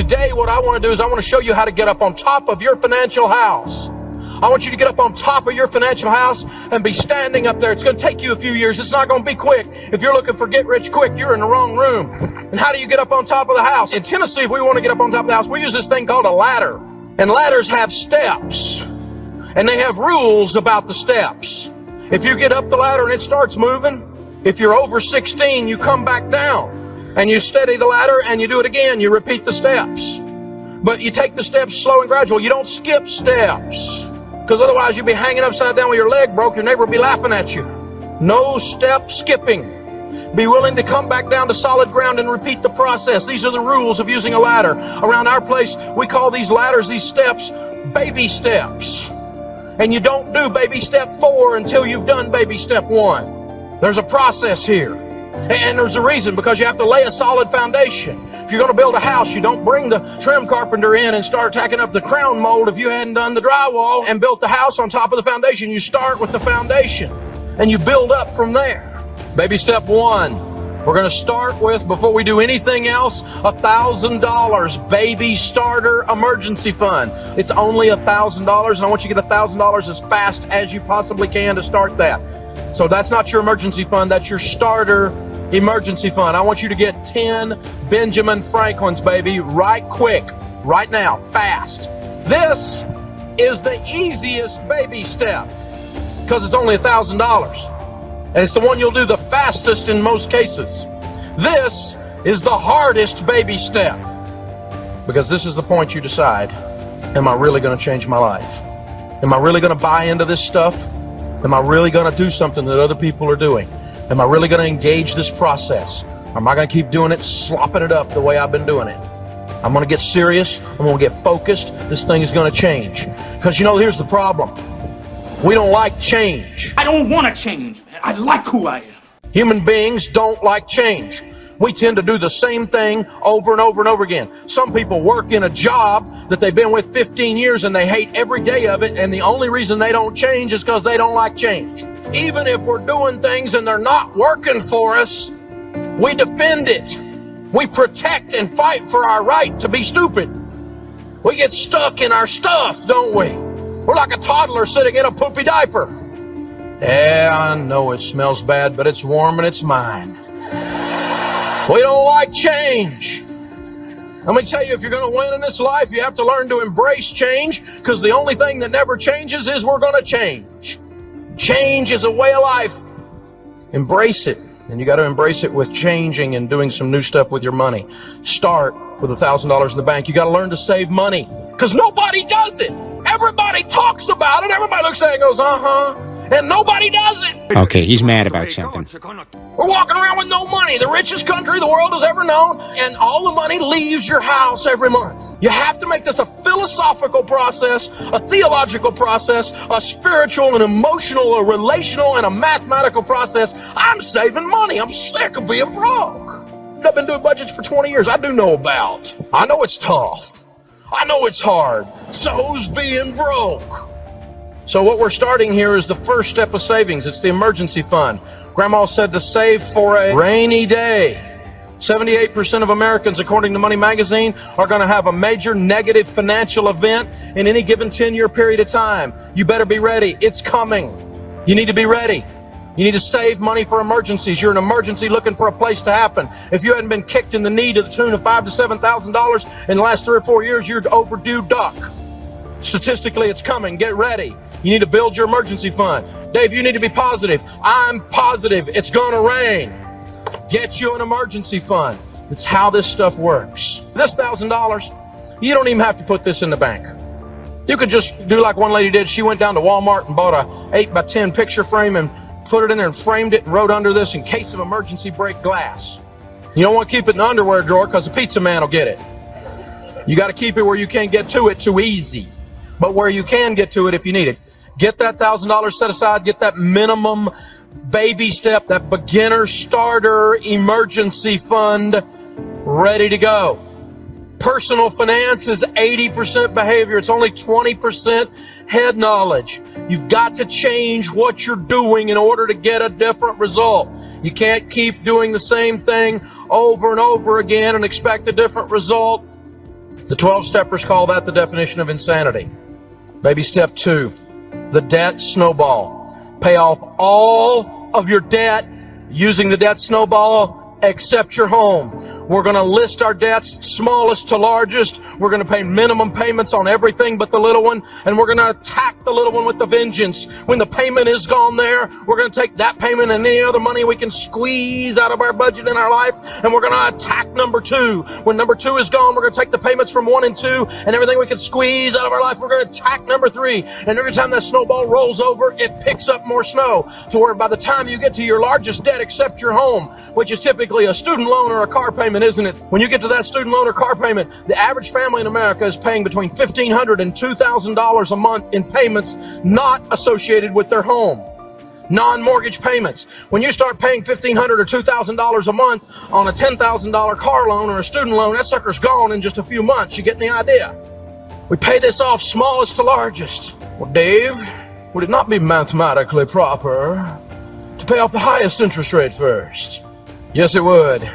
Today, what I want to do is I want to show you how to get up on top of your financial house. I want you to get up on top of your financial house and be standing up there. It's going to take you a few years. It's not going to be quick. If you're looking for get rich quick, you're in the wrong room. And how do you get up on top of the house? In Tennessee, if we want to get up on top of the house, we use this thing called a ladder. And ladders have steps. And they have rules about the steps. If you get up the ladder and it starts moving, if you're over 16, you come back down. And you steady the ladder and you do it again. You repeat the steps. But you take the steps slow and gradual. You don't skip steps. Because otherwise you'd be hanging upside down with your leg broke. Your neighbor would be laughing at you. No step skipping. Be willing to come back down to solid ground and repeat the process. These are the rules of using a ladder. Around our place, we call these ladders, these steps, baby steps. And you don't do baby step 4 until you've done baby step 1. There's a process here. And there's a reason, because you have to lay a solid foundation. If you're going to build a house, you don't bring the trim carpenter in and start tacking up the crown mold if you hadn't done the drywall and built the house on top of the foundation. You start with the foundation and you build up from there. Baby step 1. We're going to start with, before we do anything else, $1,000 baby starter emergency fund. It's only $1,000, and I want you to get $1,000 as fast as you possibly can to start that. So that's not your emergency fund, that's your starter emergency fund. I want you to get 10 Benjamin Franklins, baby, right quick, right now, fast. This is the easiest baby step because it's only $1,000. And it's the one you'll do the fastest in most cases. This is the hardest baby step because this is the point you decide, am I really going to change my life? Am I really going to buy into this stuff? Am I really going to do something that other people are doing? Am I really going to engage this process? Or am I going to keep doing it, slopping it up the way I've been doing it? I'm going to get serious. I'm going to get focused. This thing is going to change. Because, here's the problem. We don't like change. I don't want to change, man. I like who I am. Human beings don't like change. We tend to do the same thing over and over and over again. Some people work in a job that they've been with 15 years and they hate every day of it, and the only reason they don't change is because they don't like change. Even if we're doing things and they're not working for us, we defend it. We protect and fight for our right to be stupid. We get stuck in our stuff, don't we? We're like a toddler sitting in a poopy diaper. Yeah, I know it smells bad, but it's warm and it's mine. We don't like change. Let me tell you, if you're going to win in this life, you have to learn to embrace change, because the only thing that never changes is we're going to change. Change is a way of life. Embrace it. And you got to embrace it with changing and doing some new stuff with your money. Start with $1,000 in the bank. You got to learn to save money, because nobody does it. Everybody talks about it. Everybody looks at it and goes, uh-huh. And nobody does it. Okay, he's mad about something. We're walking around with no money, the richest country the world has ever known, and all the money leaves your house every month. You have to make this a philosophical process, a theological process, a spiritual and emotional, a relational and a mathematical process. I'm saving money. I'm sick of being broke. I've been doing budgets for 20 years. I do know about. I know it's tough. I know it's hard. So's being broke. So what we're starting here is the first step of savings. It's the emergency fund. Grandma said to save for a rainy day. 78% of Americans, according to Money Magazine, are going to have a major negative financial event in any given 10-year period of time. You better be ready. It's coming. You need to be ready. You need to save money for emergencies. You're an emergency looking for a place to happen. If you hadn't been kicked in the knee to the tune of $5,000 to $7,000 in the last 3 or 4 years, you're overdue duck. Statistically, it's coming. Get ready. You need to build your emergency fund. Dave, you need to be positive. I'm positive. It's going to rain. Get you an emergency fund. That's how this stuff works. This $1,000, you don't even have to put this in the bank. You could just do like one lady did. She went down to Walmart and bought a 8x10 picture frame and put it in there and framed it and wrote under this, in case of emergency, break glass. You don't want to keep it in the underwear drawer because the pizza man will get it. You got to keep it where you can't get to it too easy, but where you can get to it if you need it. Get that $1,000 set aside. Get that minimum baby step, that beginner starter emergency fund ready to go. Personal finance is 80% behavior. It's only 20% head knowledge. You've got to change what you're doing in order to get a different result. You can't keep doing the same thing over and over again and expect a different result. The 12-steppers call that the definition of insanity. Baby step 2, the debt snowball. Pay off all of your debt using the debt snowball except your home. We're going to list our debts smallest to largest. We're going to pay minimum payments on everything but the little one, and we're going to attack the little one with the vengeance. When the payment is gone there, we're going to take that payment and any other money we can squeeze out of our budget in our life, and we're going to attack number 2. When number 2 is gone, we're going to take the payments from 1 and 2 and everything we can squeeze out of our life, we're going to attack number 3. And every time that snowball rolls over, it picks up more snow to where by the time you get to your largest debt except your home, which is typically a student loan or a car payment, isn't it? When you get to that student loan or car payment, the average family in America is paying between $1,500 and $2,000 a month in payments not associated with their home. Non-mortgage payments. When you start paying $1,500 or $2,000 a month on a $10,000 car loan or a student loan, that sucker's gone in just a few months. You getting the idea? We pay this off smallest to largest. Well, Dave, would it not be mathematically proper to pay off the highest interest rate first? Yes, it would.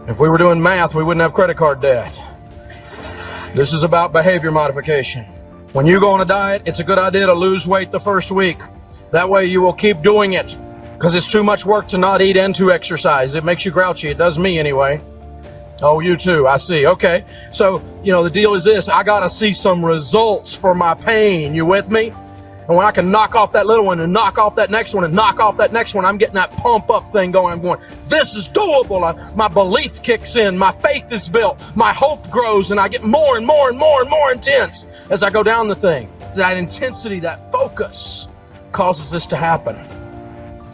If we were doing math, we wouldn't have credit card debt. This is about behavior modification. When you go on a diet, it's a good idea to lose weight the first week. That way you will keep doing it, because it's too much work to not eat and to exercise. It makes you grouchy. It does me anyway. Oh, you too, I see. Okay, so, the deal is this. I got to see some results for my pain. You with me? And when I can knock off that little one and knock off that next one and knock off that next one, I'm getting that pump up thing going. I'm going, this is doable. My belief kicks in. My faith is built. My hope grows, and I get more and more and more and more intense as I go down the thing. That intensity, that focus causes this to happen.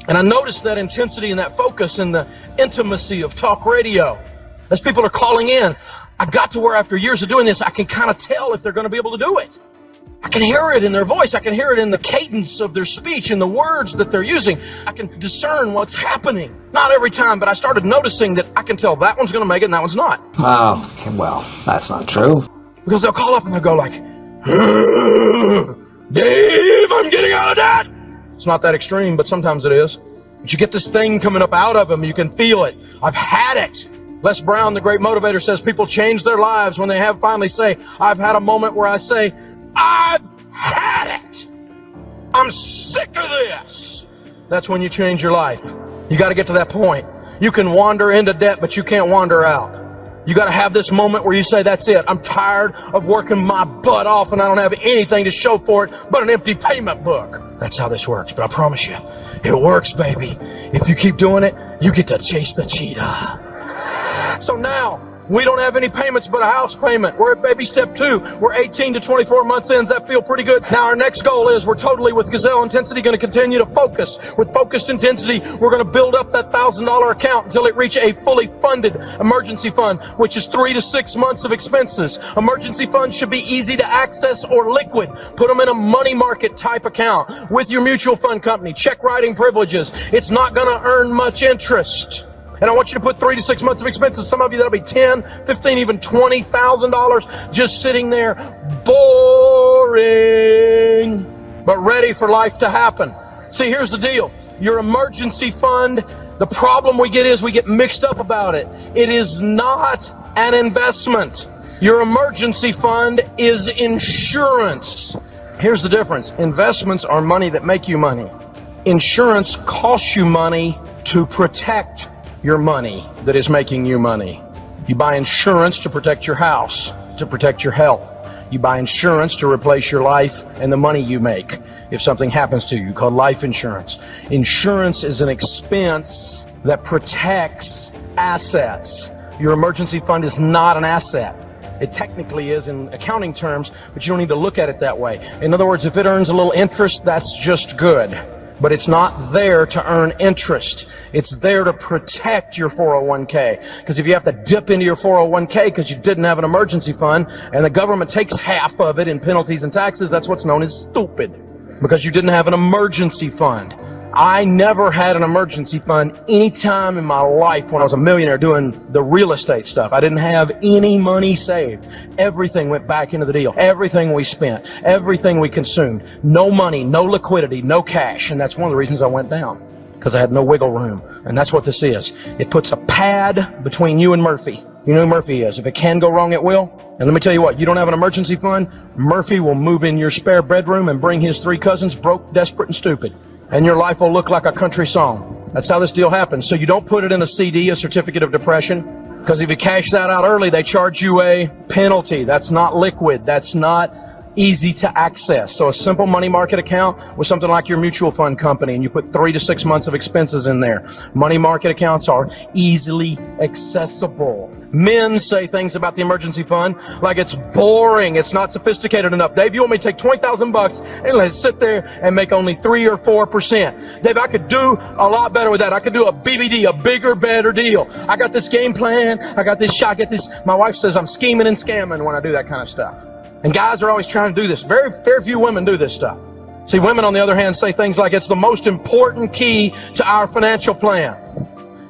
And I noticed that intensity and that focus in the intimacy of talk radio. As people are calling in, I got to where after years of doing this, I can kind of tell if they're going to be able to do it. I can hear it in their voice. I can hear it in the cadence of their speech and the words that they're using. I can discern what's happening. Not every time, but I started noticing that I can tell that one's going to make it and that one's not. Oh, okay, well, that's not true. Because they'll call up and they'll go like, Dave, I'm getting out of that. It's not that extreme, but sometimes it is. But you get this thing coming up out of them. You can feel it. I've had it. Les Brown, the great motivator, says people change their lives when they have finally say, I've had a moment where I say, I've had it. I'm sick of this. That's when you change your life. You got to get to that point. You can wander into debt, but you can't wander out. You got to have this moment where you say, that's it. I'm tired of working my butt off and I don't have anything to show for it but an empty payment book. That's how this works. But I promise you, it works, baby. If you keep doing it, you get to chase the cheetah. So now, we don't have any payments but a house payment. We're at baby step 2. We're 18 to 24 months in. Does that feel pretty good? Now our next goal is we're totally with Gazelle Intensity going to continue to focus. With focused intensity, we're going to build up that $1,000 account until it reaches a fully funded emergency fund, which is 3 to 6 months of expenses. Emergency funds should be easy to access or liquid. Put them in a money market type account with your mutual fund company. Check writing privileges. It's not going to earn much interest. And I want you to put 3 to 6 months of expenses. Some of you, that'll be $10,000, $15,000, even $20,000 just sitting there, boring, but ready for life to happen. See, here's the deal. Your emergency fund, the problem we get is we get mixed up about it. It is not an investment. Your emergency fund is insurance. Here's the difference. Investments are money that make you money. Insurance costs you money to protect your money that is making you money. You buy insurance to protect your house, to protect your health. You buy insurance to replace your life and the money you make if something happens to you, called life insurance. Insurance is an expense that protects assets. Your emergency fund is not an asset. It technically is in accounting terms, but you don't need to look at it that way. In other words, if it earns a little interest, that's just good. But it's not there to earn interest. It's there to protect your 401k. Because if you have to dip into your 401k because you didn't have an emergency fund and the government takes half of it in penalties and taxes, that's what's known as stupid. Because you didn't have an emergency fund. I never had an emergency fund any time in my life when I was a millionaire doing the real estate stuff. I didn't have any money saved. Everything went back into the deal. Everything we spent, everything we consumed. No money, no liquidity, no cash. And that's one of the reasons I went down, because I had no wiggle room. And that's what this is. It puts a pad between you and Murphy. You know who Murphy is. If it can go wrong, it will. And let me tell you what, you don't have an emergency fund, Murphy will move in your spare bedroom and bring his 3 cousins, broke, desperate, and stupid. And your life will look like a country song. That's how this deal happens. So you don't put it in a CD, a certificate of depression, because if you cash that out early, they charge you a penalty. That's not liquid. That's not easy to access. So a simple money market account with something like your mutual fund company, and you put 3 to 6 months of expenses in there. Money market accounts are easily accessible. Men say things about the emergency fund like it's boring, it's not sophisticated enough. Dave, you want me to take $20,000 and let it sit there and make only 3 or 4%? Dave, I could do a lot better with that. I could do a BBD, a bigger, better deal. I got this game plan. I got this shot. I get this. My wife says I'm scheming and scamming when I do that kind of stuff. And guys are always trying to do this. Very few women do this stuff. See, women, on the other hand, say things like it's the most important key to our financial plan.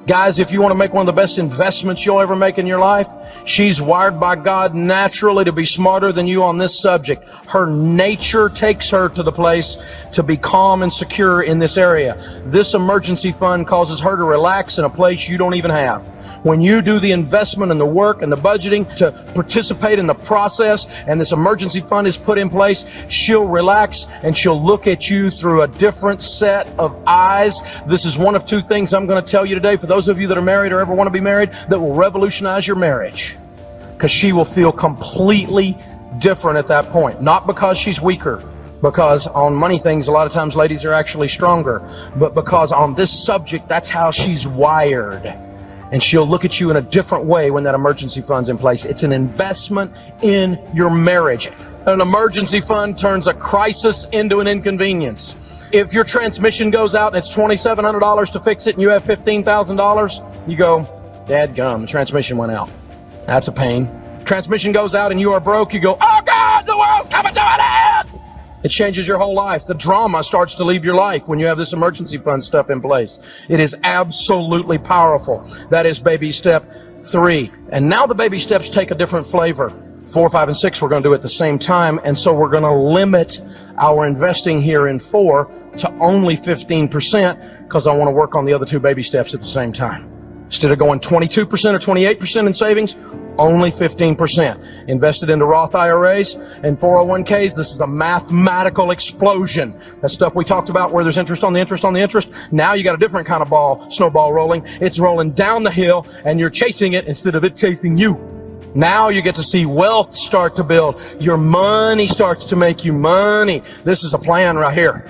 Guys, if you want to make one of the best investments you'll ever make in your life, she's wired by God naturally to be smarter than you on this subject. Her nature takes her to the place to be calm and secure in this area. This emergency fund causes her to relax in a place you don't even have. When you do the investment and the work and the budgeting to participate in the process, and this emergency fund is put in place, she'll relax and she'll look at you through a different set of eyes. This is one of 2 things I'm going to tell you today, for those of you that are married or ever want to be married, that will revolutionize your marriage. Because she will feel completely different at that point. Not because she's weaker, because on money things, a lot of times ladies are actually stronger, but because on this subject, that's how she's wired. And she'll look at you in a different way when that emergency fund's in place. It's an investment in your marriage. An emergency fund turns a crisis into an inconvenience. If your transmission goes out and it's $2,700 to fix it and you have $15,000, you go, dadgum, the transmission went out. That's a pain. Transmission goes out and you are broke, you go, oh God, the world's coming to an end! It changes your whole life. The drama starts to leave your life when you have this emergency fund stuff in place. It is absolutely powerful. That is baby step 3. And now the baby steps take a different flavor. 4, 5, and 6 we're going to do at the same time. And so we're going to limit our investing here in 4 to only 15% because I want to work on the other 2 baby steps at the same time. Instead of going 22% or 28% in savings, only 15%. Invested into Roth IRAs and 401ks, this is a mathematical explosion. That stuff we talked about where there's interest on the interest on the interest. Now you got a different kind of snowball rolling. It's rolling down the hill and you're chasing it instead of it chasing you. Now you get to see wealth start to build. Your money starts to make you money. This is a plan right here.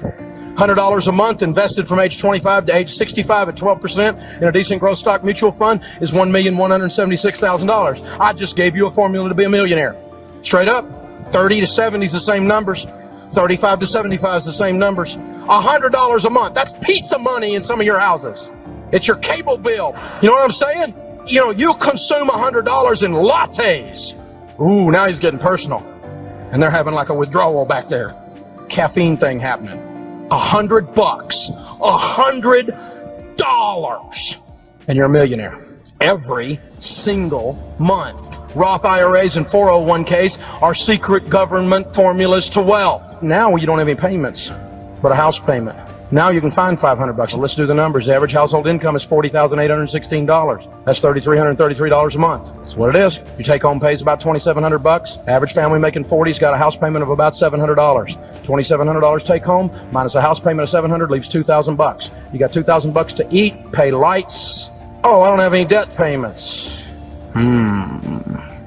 $100 a month invested from age 25 to age 65 at 12% in a decent growth stock mutual fund is $1,176,000. I just gave you a formula to be a millionaire. Straight up, 30 to 70 is the same numbers. 35 to 75 is the same numbers. $100 a month, that's pizza money in some of your houses. It's your cable bill. You know what I'm saying? You know, you consume $100 in lattes. Ooh, now he's getting personal. And they're having like a withdrawal back there. Caffeine thing happening. $100, $100, and you're a millionaire every single month. Roth IRAs and 401ks are secret government formulas to wealth. Now you don't have any payments, but a house payment. Now you can find $500. Let's do the numbers. The average household income is $40,816. That's $3,333 a month. That's what it is. Your take-home pay is about $2,700. Average family making 40's got a house payment of about $700. $2,700 take-home minus a house payment of $700 leaves $2,000. You got $2,000 to eat, pay lights. Oh, I don't have any debt payments.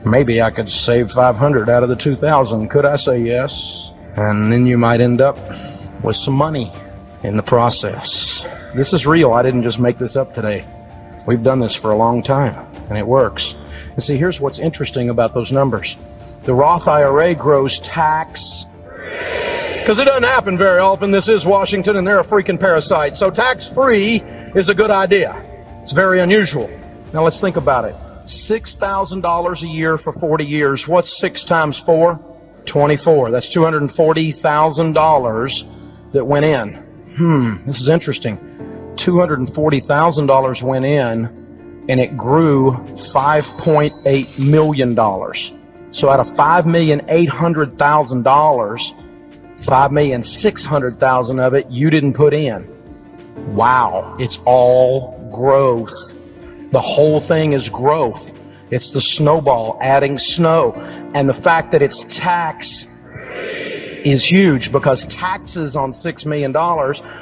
Maybe I could save $500 out of the $2,000. Could I say yes? And then you might end up with some money in the process. This is real. I didn't just make this up today. We've done this for a long time, and it works. And see, here's what's interesting about those numbers. The Roth IRA grows tax-free. Because it doesn't happen very often. This is Washington, and they're a freaking parasite. So tax-free is a good idea. It's very unusual. Now let's think about it. $6,000 a year for 40 years. What's 6 times 4? 24. That's $240,000 that went in. This is interesting. $240,000 went in, and it grew $5.8 million. So out of $5,800,000, $5,600,000 of it you didn't put in. Wow, it's all growth. The whole thing is growth. It's the snowball adding snow. And the fact that it's tax is huge, because taxes on $6 million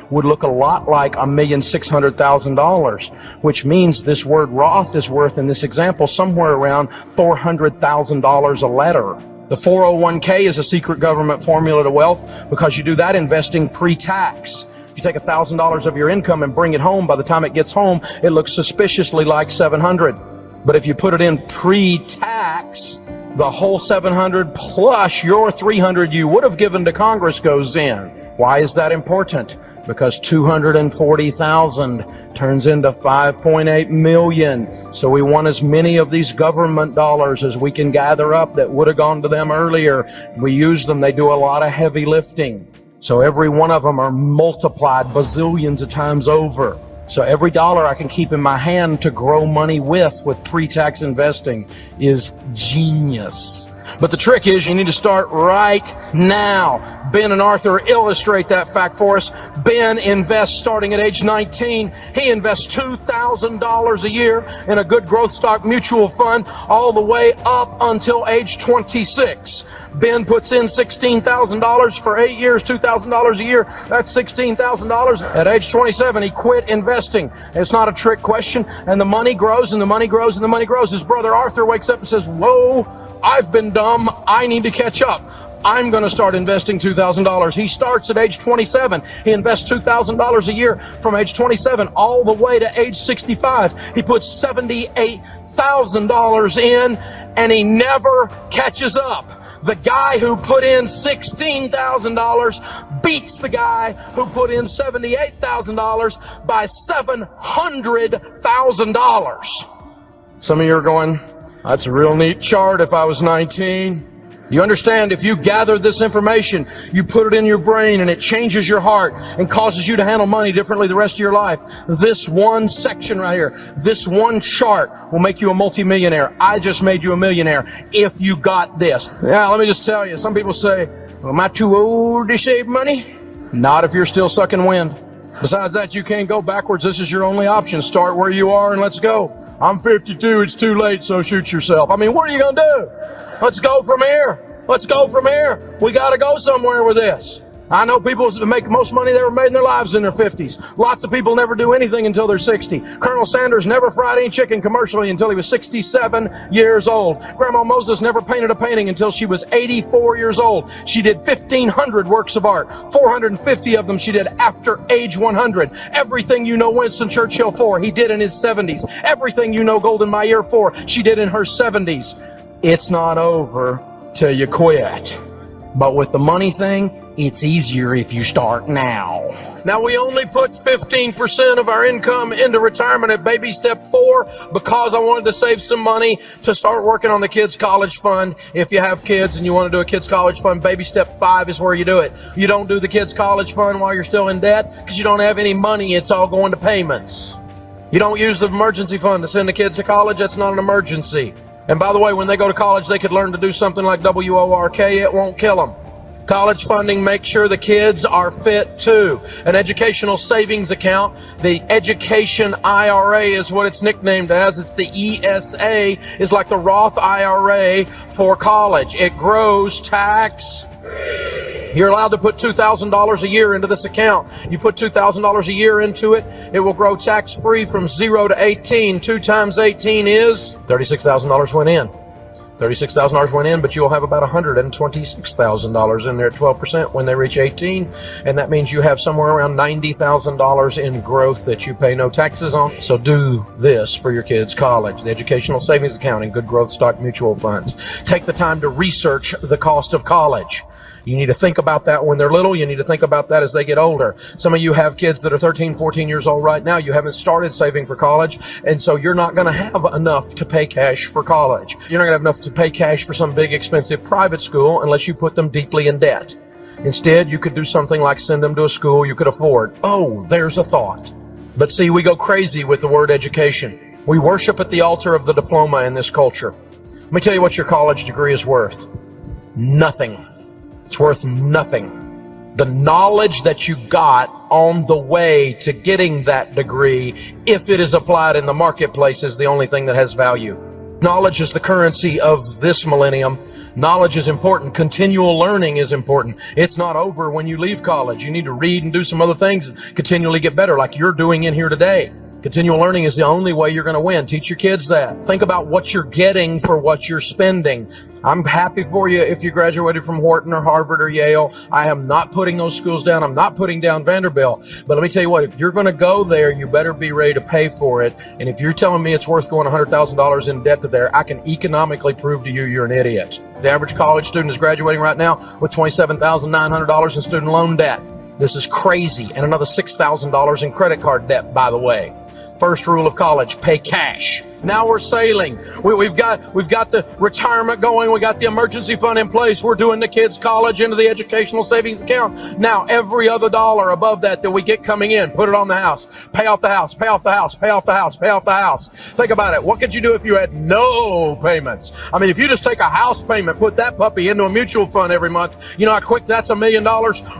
would look a lot like $1,600,000, which means this word Roth is worth, in this example, somewhere around $400,000 a letter. The 401k is a secret government formula to wealth, because you do that investing pre-tax. If you take $1,000 of your income and bring it home, by the time it gets home, it looks suspiciously like $700. But if you put it in pre-tax, the whole $700 plus your $300 you would have given to Congress goes in. Why is that important? Because $240,000 turns into $5.8 million. So we want as many of these government dollars as we can gather up that would have gone to them earlier. We use them. They do a lot of heavy lifting. So every one of them are multiplied bazillions of times over. So every dollar I can keep in my hand to grow money with pre-tax investing is genius. But the trick is you need to start right now. Ben and Arthur illustrate that fact for us. Ben invests starting at age 19. He invests $2,000 a year in a good growth stock mutual fund all the way up until age 26. Ben puts in $16,000 for 8 years, $2,000 a year. That's $16,000. At age 27, he quit investing. It's not a trick question. And the money grows and the money grows and the money grows. His brother Arthur wakes up and says, whoa, I've been dumb. I need to catch up. I'm going to start investing $2,000. He starts at age 27. He invests $2,000 a year from age 27 all the way to age 65. He puts $78,000 in, and he never catches up. The guy who put in $16,000 beats the guy who put in $78,000 by $700,000. Some of you are going, that's a real neat chart if I was 19. You understand, if you gather this information, you put it in your brain and it changes your heart and causes you to handle money differently the rest of your life. This one section right here, this one chart will make you a multimillionaire. I just made you a millionaire if you got this. Now, let me just tell you, some people say, well, am I too old to save money? Not if you're still sucking wind. Besides that, you can't go backwards. This is your only option. Start where you are and let's go. I'm 52. It's too late, so shoot yourself. I mean, what are you going to do? Let's go from here. Let's go from here. We got to go somewhere with this. I know people that make the most money they ever made in their lives in their 50s. Lots of people never do anything until they're 60. Colonel Sanders never fried any chicken commercially until he was 67 years old. Grandma Moses never painted a painting until she was 84 years old. She did 1,500 works of art. 450 of them she did after age 100. Everything you know Winston Churchill for, he did in his 70s. Everything you know Golden Meir for, she did in her 70s. It's not over till you quit. But with the money thing, it's easier if you start now. Now, we only put 15% of our income into retirement at baby step 4 because I wanted to save some money to start working on the kids' college fund. If you have kids and you want to do a kids' college fund, baby step 5 is where you do it. You don't do the kids' college fund while you're still in debt because you don't have any money. It's all going to payments. You don't use the emergency fund to send the kids to college. That's not an emergency. And by the way, when they go to college, they could learn to do something like WORK. It won't kill them. College funding makes sure the kids are fit too. An educational savings account, the education IRA is what it's nicknamed as. It's the ESA, is like the Roth IRA for college. It grows tax. You're allowed to put $2,000 a year into this account. You put $2,000 a year into it, it will grow tax-free from 0 to 18. 2 times 18 is $36,000 went in. $36,000 went in, but you'll have about $126,000 in there at 12% when they reach 18. And that means you have somewhere around $90,000 in growth that you pay no taxes on. So do this for your kids' college. The educational savings account and good growth stock mutual funds. Take the time to research the cost of college. You need to think about that when they're little. You need to think about that as they get older. Some of you have kids that are 13, 14 years old right now. You haven't started saving for college, and so you're not going to have enough to pay cash for college. You're not going to have enough to pay cash for some big, expensive private school unless you put them deeply in debt. Instead, you could do something like send them to a school you could afford. Oh, there's a thought. But see, we go crazy with the word education. We worship at the altar of the diploma in this culture. Let me tell you what your college degree is worth. Nothing. It's worth nothing. The knowledge that you got on the way to getting that degree, if it is applied in the marketplace, is the only thing that has value. Knowledge is the currency of this millennium. Knowledge is important. Continual learning is important. It's not over when you leave college. You need to read and do some other things, continually get better like you're doing in here today. Continual learning is the only way you're going to win. Teach your kids that. Think about what you're getting for what you're spending. I'm happy for you if you graduated from Wharton or Harvard or Yale. I am not putting those schools down. I'm not putting down Vanderbilt. But let me tell you what, if you're going to go there, you better be ready to pay for it. And if you're telling me it's worth going $100,000 in debt to there, I can economically prove to you you're an idiot. The average college student is graduating right now with $27,900 in student loan debt. This is crazy. And another $6,000 in credit card debt, by the way. First rule of college, pay cash. Now we're sailing. We've got the retirement going. We got the emergency fund in place. We're doing the kids' college into the educational savings account. Now every other dollar above that we get coming in, put it on the house. Pay off the house, pay off the house, pay off the house, pay off the house. Think about it. What could you do if you had no payments? I mean, if you just take a house payment, put that puppy into a mutual fund every month, you know how quick that's $1 million?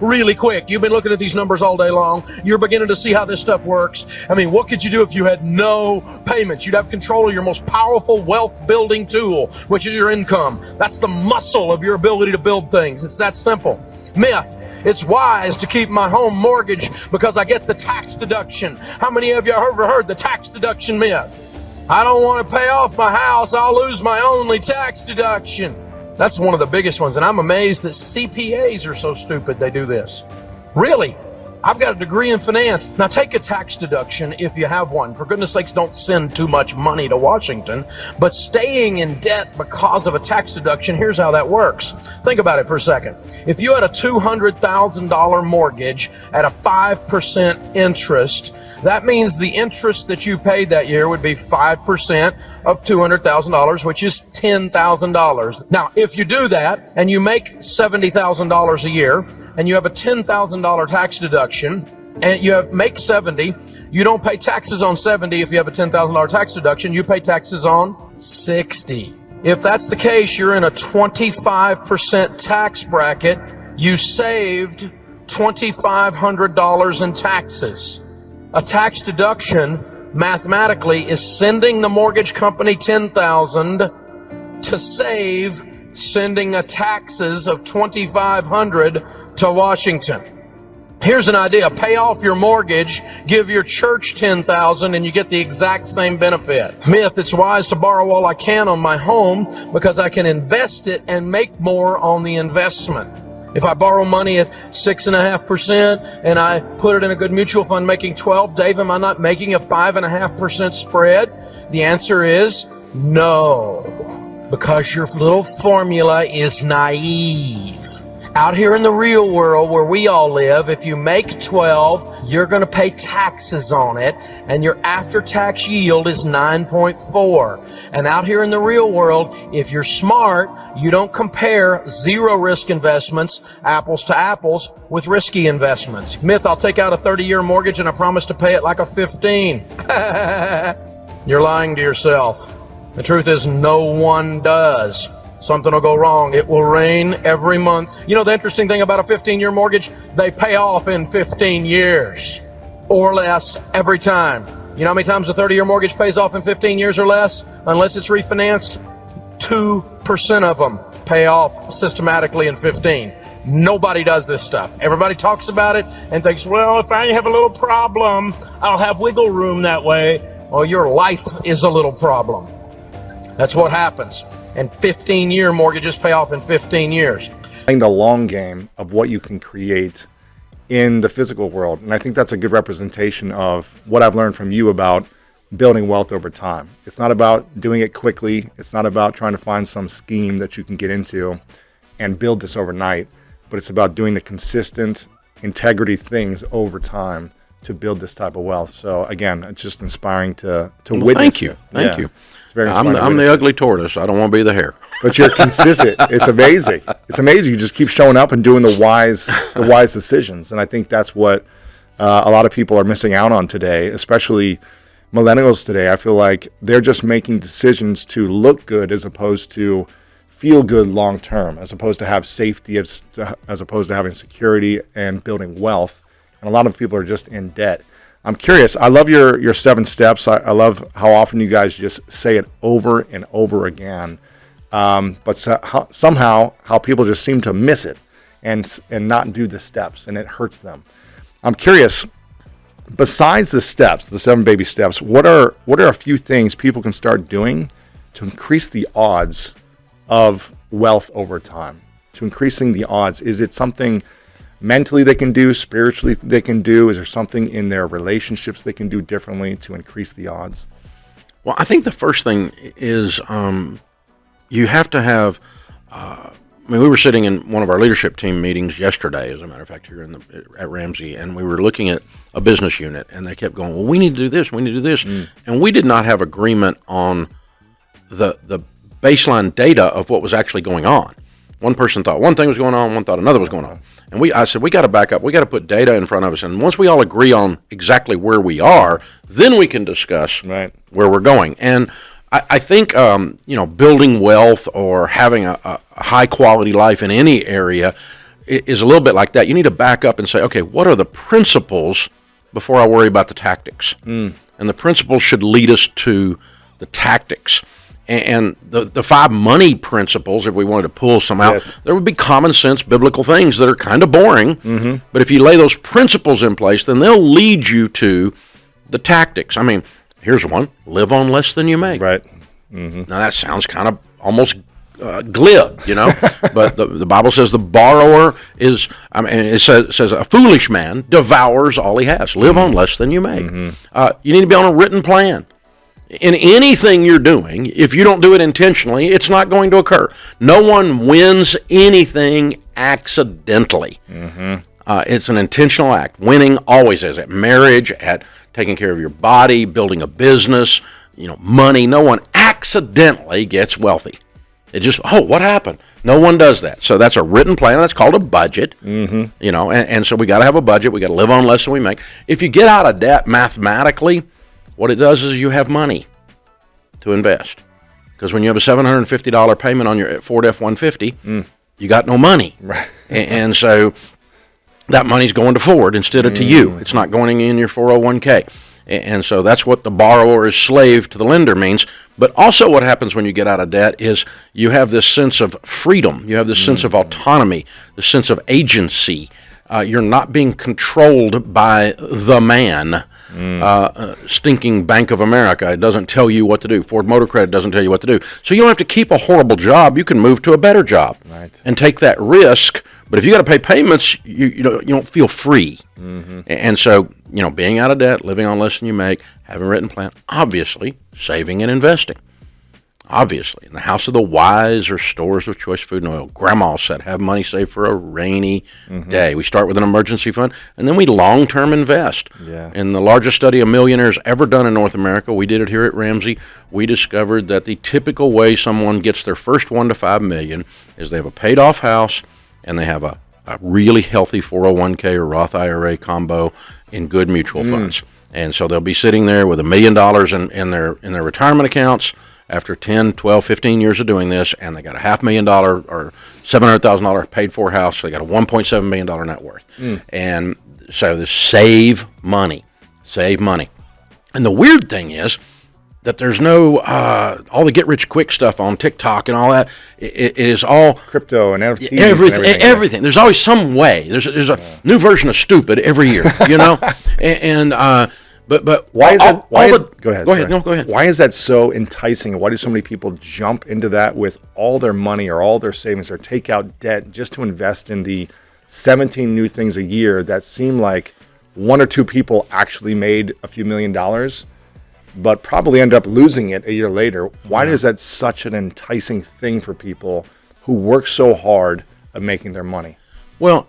Really quick. You've been looking at these numbers all day long. You're beginning to see how this stuff works. I mean, what could you do if you had no payments? You'd have control of your most powerful wealth building tool, which is your income. That's the muscle of your ability to build things. It's that simple. Myth. It's wise to keep my home mortgage because I get the tax deduction. How many of you have ever heard the tax deduction myth? I don't want to pay off my house. I'll lose my only tax deduction. That's one of the biggest ones. And I'm amazed that CPAs are so stupid they do this. Really? I've got a degree in finance. Now take a tax deduction if you have one. For goodness sakes, don't send too much money to Washington. But staying in debt because of a tax deduction, here's how that works. Think about it for a second. If you had a $200,000 mortgage at a 5% interest, that means the interest that you paid that year would be 5% of $200,000, which is $10,000. Now, if you do that and you make $70,000 a year, and you have a $10,000 tax deduction, and you make 70, you don't pay taxes on 70 if you have a $10,000 tax deduction, you pay taxes on 60. If that's the case, you're in a 25% tax bracket. You saved $2,500 in taxes. A tax deduction, mathematically, is sending the mortgage company $10,000 to save sending a taxes of $2,500 to Washington. Here's an idea. Pay off your mortgage, give your church $10,000, and you get the exact same benefit. Myth, it's wise to borrow all I can on my home because I can invest it and make more on the investment. If I borrow money at 6.5% and I put it in a good mutual fund making 12, Dave, am I not making a 5.5% spread? The answer is no, because your little formula is naive. Out here in the real world where we all live, if you make 12, you're going to pay taxes on it, and your after-tax yield is 9.4. And out here in the real world, if you're smart, you don't compare zero-risk investments, apples to apples, with risky investments. Myth, I'll take out a 30-year mortgage and I promise to pay it like a 15. You're lying to yourself. The truth is no one does. Something will go wrong. It will rain every month. You know the interesting thing about a 15-year mortgage? They pay off in 15 years or less every time. You know how many times a 30-year mortgage pays off in 15 years or less? Unless it's refinanced, 2% of them pay off systematically in 15. Nobody does this stuff. Everybody talks about it and thinks, well, if I have a little problem, I'll have wiggle room that way. Well, your life is a little problem. That's what happens. And 15-year mortgages pay off in 15 years. Playing the long game of what you can create in the physical world. And I think that's a good representation of what I've learned from you about building wealth over time. It's not about doing it quickly. It's not about trying to find some scheme that you can get into and build this overnight. But it's about doing the consistent integrity things over time to build this type of wealth. So again, it's just inspiring to witness. Thank you. Thank you. It's very inspiring. I'm the ugly tortoise. I don't want to be the hare. But you're consistent. It's amazing. It's amazing. You just keep showing up and doing the wise decisions. And I think that's what a lot of people are missing out on today, especially millennials today. I feel like they're just making decisions to look good as opposed to feel good long term, as opposed to have safety, as opposed to having security and building wealth. And a lot of people are just in debt. I'm curious. I love your 7 steps. I love how often you guys just say it over and over again. But somehow how people just seem to miss it and not do the steps, and it hurts them. I'm curious. Besides the steps, the 7 baby steps, what are a few things people can start doing to increase the odds of wealth over time? To increasing the odds, is it something mentally they can do, spiritually they can do? Is there something in their relationships they can do differently to increase the odds? Well, I think the first thing is you have to have. We were sitting in one of our leadership team meetings yesterday, as a matter of fact, here at Ramsay, and we were looking at a business unit, and they kept going, well, we need to do this, we need to do this. And we did not have agreement on the baseline data of what was actually going on. One person thought one thing was going on, one thought another was going on. And I said, we got to back up, we got to put data in front of us, and once we all agree on exactly where we are, then we can discuss where we're going. And I think, building wealth or having a high quality life in any area is a little bit like that. You need to back up and say, okay, what are the principles before I worry about the tactics? And the principles should lead us to the tactics. And the 5 money principles, if we wanted to pull some out, there would be common sense biblical things that are kind of boring. But if you lay those principles in place, then they'll lead you to the tactics. I mean, here's one: live on less than you make. Right. Now that sounds kind of almost glib, but the Bible says the borrower is. I mean, it says a foolish man devours all he has. Live on less than you make. You need to be on a written plan. In anything you're doing, if you don't do it intentionally, it's not going to occur. No one wins anything accidentally. It's an intentional act. Winning always is, at marriage, at taking care of your body, building a business, money. No one accidentally gets wealthy. It just, what happened? No one does that. So that's a written plan. That's called a budget. And so we got to have a budget. We got to live on less than we make. If you get out of debt mathematically, what it does is you have money to invest. Because when you have a $750 payment on your Ford F-150, you got no money. Right. And so that money's going to Ford instead of to you. It's not going in your 401k. And so that's what the borrower is slave to the lender means. But also what happens when you get out of debt is you have this sense of freedom. You have this sense of autonomy, the sense of agency. You're not being controlled by the man. Stinking Bank of America. It doesn't tell you what to do. Ford Motor Credit doesn't tell you what to do. So you don't have to keep a horrible job. You can move to a better job and take that risk. But if you got to pay payments, you don't feel free. And so, being out of debt, living on less than you make, having a written plan, obviously saving and investing. Obviously, in the house of the wise are stores of choice food and oil. Grandma said, have money saved for a rainy day. We start with an emergency fund, and then we long-term invest. In the largest study of millionaires ever done in North America, we did it here at Ramsay, we discovered that the typical way someone gets their first $1 to $5 million is they have a paid-off house, and they have a really healthy 401k or Roth IRA combo in good mutual funds. And so they'll be sitting there with $1 million in their retirement accounts after 10, 12, 15 years of doing this, and they got a $500,000 or $700,000 paid for house, so they got a $1.7 million net worth. And so this save money. And the weird thing is that there's no, all the get-rich-quick stuff on TikTok and all that, it is all crypto and NFTs everything. There's always some way. There's a new version of stupid every year, But why is that? Go ahead. No, go ahead. Why is that so enticing? Why do so many people jump into that with all their money or all their savings or take out debt just to invest in the 17 new things a year that seem like 1 or 2 people actually made a few $1 million, but probably end up losing it a year later? Why is that such an enticing thing for people who work so hard at making their money? Well,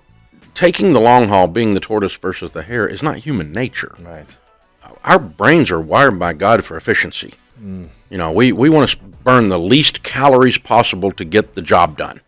taking the long haul, being the tortoise versus the hare, is not human nature. Right. Our brains are wired by God for efficiency. We want to burn the least calories possible to get the job done,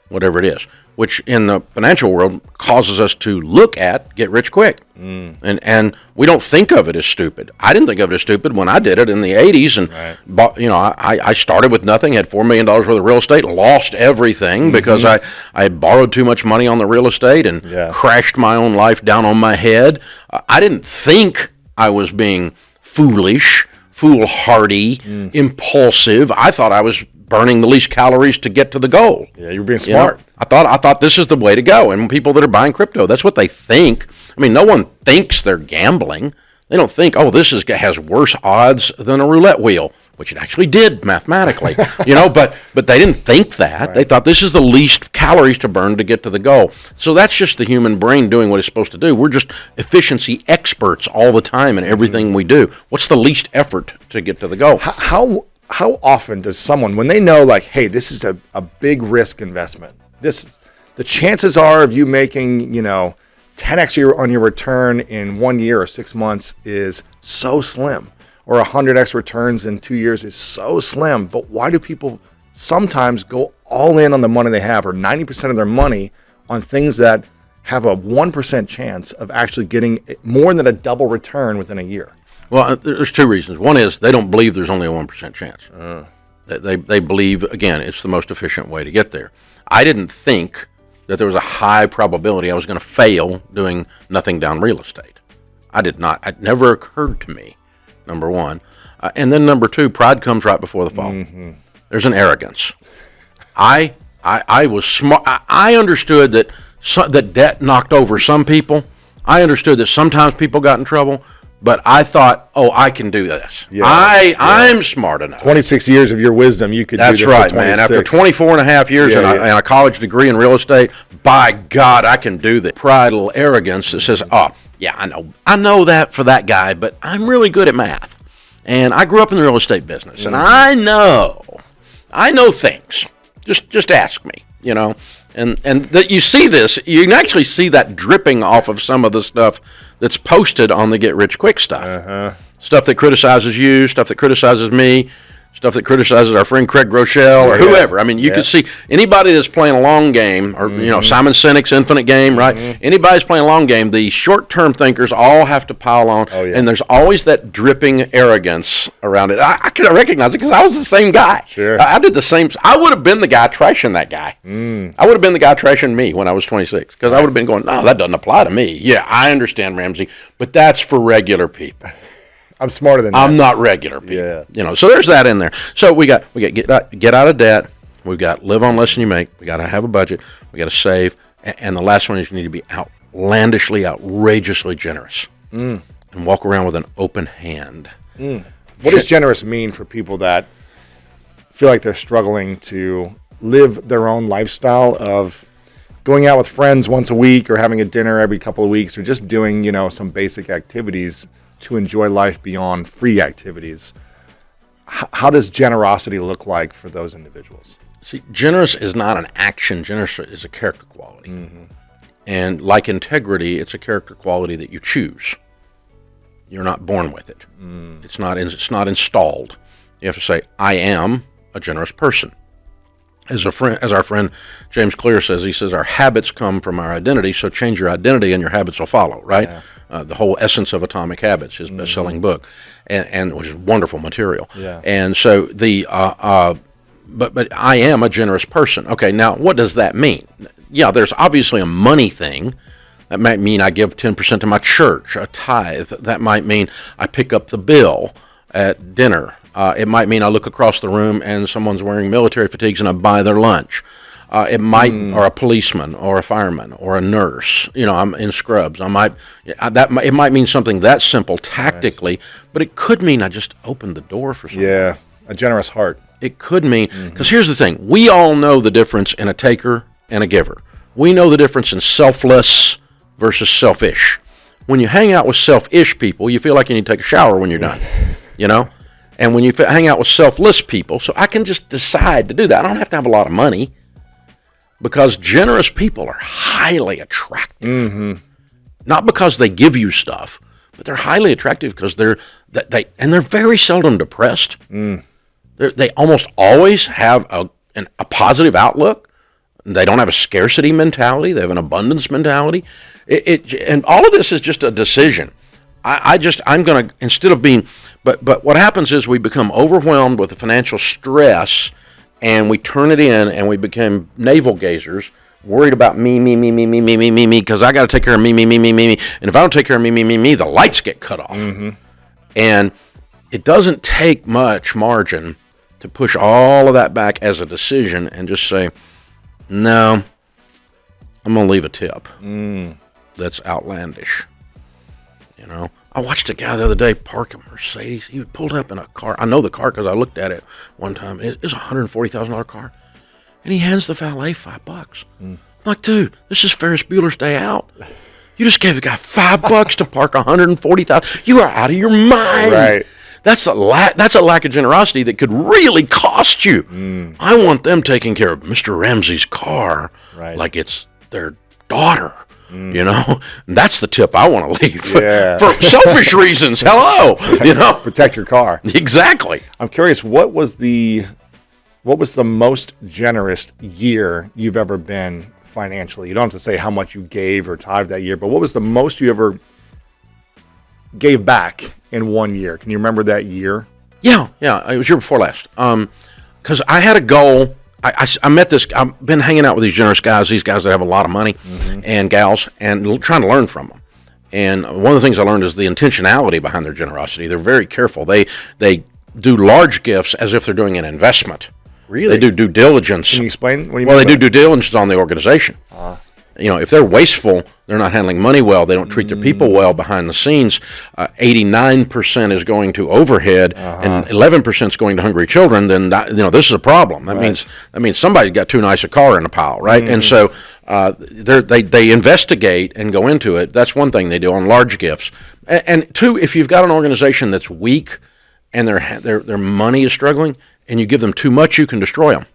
whatever it is, which in the financial world causes us to look at get rich quick. And we don't think of it as stupid. I didn't think of it as stupid when I did it in the 80s. And, I started with nothing, had $4 million worth of real estate, lost everything because I borrowed too much money on the real estate and crashed my own life down on my head. I didn't think I was being foolish, foolhardy, impulsive. I thought I was burning the least calories to get to the goal. Yeah, you're being smart. I thought this is the way to go. And people that are buying crypto, that's what they think. I mean, no one thinks they're gambling. They don't think, oh, has worse odds than a roulette wheel, which it actually did mathematically, but they didn't think that. Right. They thought this is the least calories to burn to get to the goal. So that's just the human brain doing what it's supposed to do. We're just efficiency experts all the time in everything we do. What's the least effort to get to the goal? How often does someone, when they know, like, hey, this is a big risk investment, the chances are of you making, 10x on your return in 1 year or 6 months is so slim, or 100x returns in 2 years is so slim. But why do people sometimes go all in on the money they have, or 90% of their money on things that have a 1% chance of actually getting more than a double return within a year? Well, there's two reasons. One is they don't believe there's only a 1% chance. They believe, again, it's the most efficient way to get there. I didn't think that there was a high probability I was going to fail doing nothing down real estate. I did not. It never occurred to me, number one. And then number two, pride comes right before the fall. Mm-hmm. There's an arrogance. I was smart. I understood that that debt knocked over some people. I understood that sometimes people got in trouble. But I thought, I can do this. Yeah, I'm smart enough. 26 years of your wisdom, you could do this. That's right, man. After 24 and a half years and a college degree in real estate, by God, I can do this. Pride, a little arrogance that says, I know that for that guy, but I'm really good at math. And I grew up in the real estate business, and I know things. Just ask me, And that you see this, you can actually see that dripping off of some of the stuff that's posted on the Get Rich Quick stuff. Uh-huh. Stuff that criticizes you, stuff that criticizes me, stuff that criticizes our friend Craig Groeschel or whoever. I mean, you can see anybody that's playing a long game, or Simon Sinek's Infinite Game, right? Anybody's playing a long game, the short-term thinkers all have to pile on, and there's always that dripping arrogance around it. I can recognize it because I was the same guy. Sure. I did the same. I would have been the guy trashing that guy. I would have been the guy trashing me when I was 26 because I would have been going, no, that doesn't apply to me. Yeah, I understand, Ramsey, but that's for regular people. I'm smarter than that. I'm not regular people. Yeah. So there's that in there. So we got get out of debt. We've got live on less than you make. We got to have a budget. We got to save. And the last one is you need to be outlandishly, outrageously generous and walk around with an open hand. What does generous mean for people that feel like they're struggling to live their own lifestyle of going out with friends once a week or having a dinner every couple of weeks or just doing, some basic activities to enjoy life beyond free activities? How does generosity look like for those individuals? See, generous is not an action. Generous is a character quality. And like integrity, it's a character quality that you choose. You're not born with it. It's not installed. You have to say, I am a generous person. As our friend James Clear says, he says, our habits come from our identity, so change your identity and your habits will follow, right? Yeah. The whole essence of Atomic Habits, his best-selling book, and which is wonderful material. Yeah. And so but I am a generous person. Okay, now what does that mean? Yeah, there's obviously a money thing. That might mean I give 10% to my church, a tithe. That might mean I pick up the bill at dinner. It might mean I look across the room and someone's wearing military fatigues and I buy their lunch. It might, or a policeman, or a fireman, or a nurse. I'm in scrubs. It might mean something that simple tactically, but it could mean I just opened the door for someone. Yeah, a generous heart. It could mean, because here's the thing: we all know the difference in a taker and a giver. We know the difference in selfless versus selfish. When you hang out with selfish people, you feel like you need to take a shower when you're done. And when you hang out with selfless people, so I can just decide to do that. I don't have to have a lot of money. Because generous people are highly attractive, not because they give you stuff, but they're highly attractive because they're very seldom depressed. They almost always have a positive outlook. They don't have a scarcity mentality. They have an abundance mentality. And all of this is just a decision. I'm going to, instead of being, but what happens is we become overwhelmed with the financial stress and we turn it in and we become navel gazers worried about me, because I got to take care of me. And if I don't take care of me, the lights get cut off. Mm-hmm. And it doesn't take much margin to push all of that back as a decision and just say, no, I'm going to leave a tip. That's outlandish. You know, I watched a guy the other day park a Mercedes. He pulled up in a car. I know the car because I looked at it one time. It's a $140,000 car. And he hands the valet $5. I'm like, dude, this is Ferris Bueller's Day Out. You just gave a guy $5 to park $140,000. You are out of your mind. Right. That's a lack of generosity that could really cost you. I want them taking care of Mr. Ramsey's car like it's their daughter. You know, and that's the tip I want to leave for selfish reasons. Hello, you know, protect your car. Exactly. I'm curious, what was the most generous year you've ever been financially? You don't have to say how much you gave or tithed that year, but what was the most you ever gave back in 1 year? Can you remember that year? Yeah, it was year before last. Because I had a goal. I met this. I've been hanging out with these generous guys. These guys that have a lot of money and gals, and trying to learn from them. And one of the things I learned is the intentionality behind their generosity. They're very careful. They do large gifts as if they're doing an investment. Really? They do due diligence. Can you explain what you mean? Well, they do due diligence on the organization. You know, if they're wasteful, they're not handling money well, they don't treat their people well behind the scenes, 89% is going to overhead and 11% is going to hungry children, then this is a problem. That means somebody's got too nice a car in a pile, right? And so they investigate and go into it. That's one thing they do on large gifts. And two, if you've got an organization that's weak and their money is struggling and you give them too much, you can destroy them.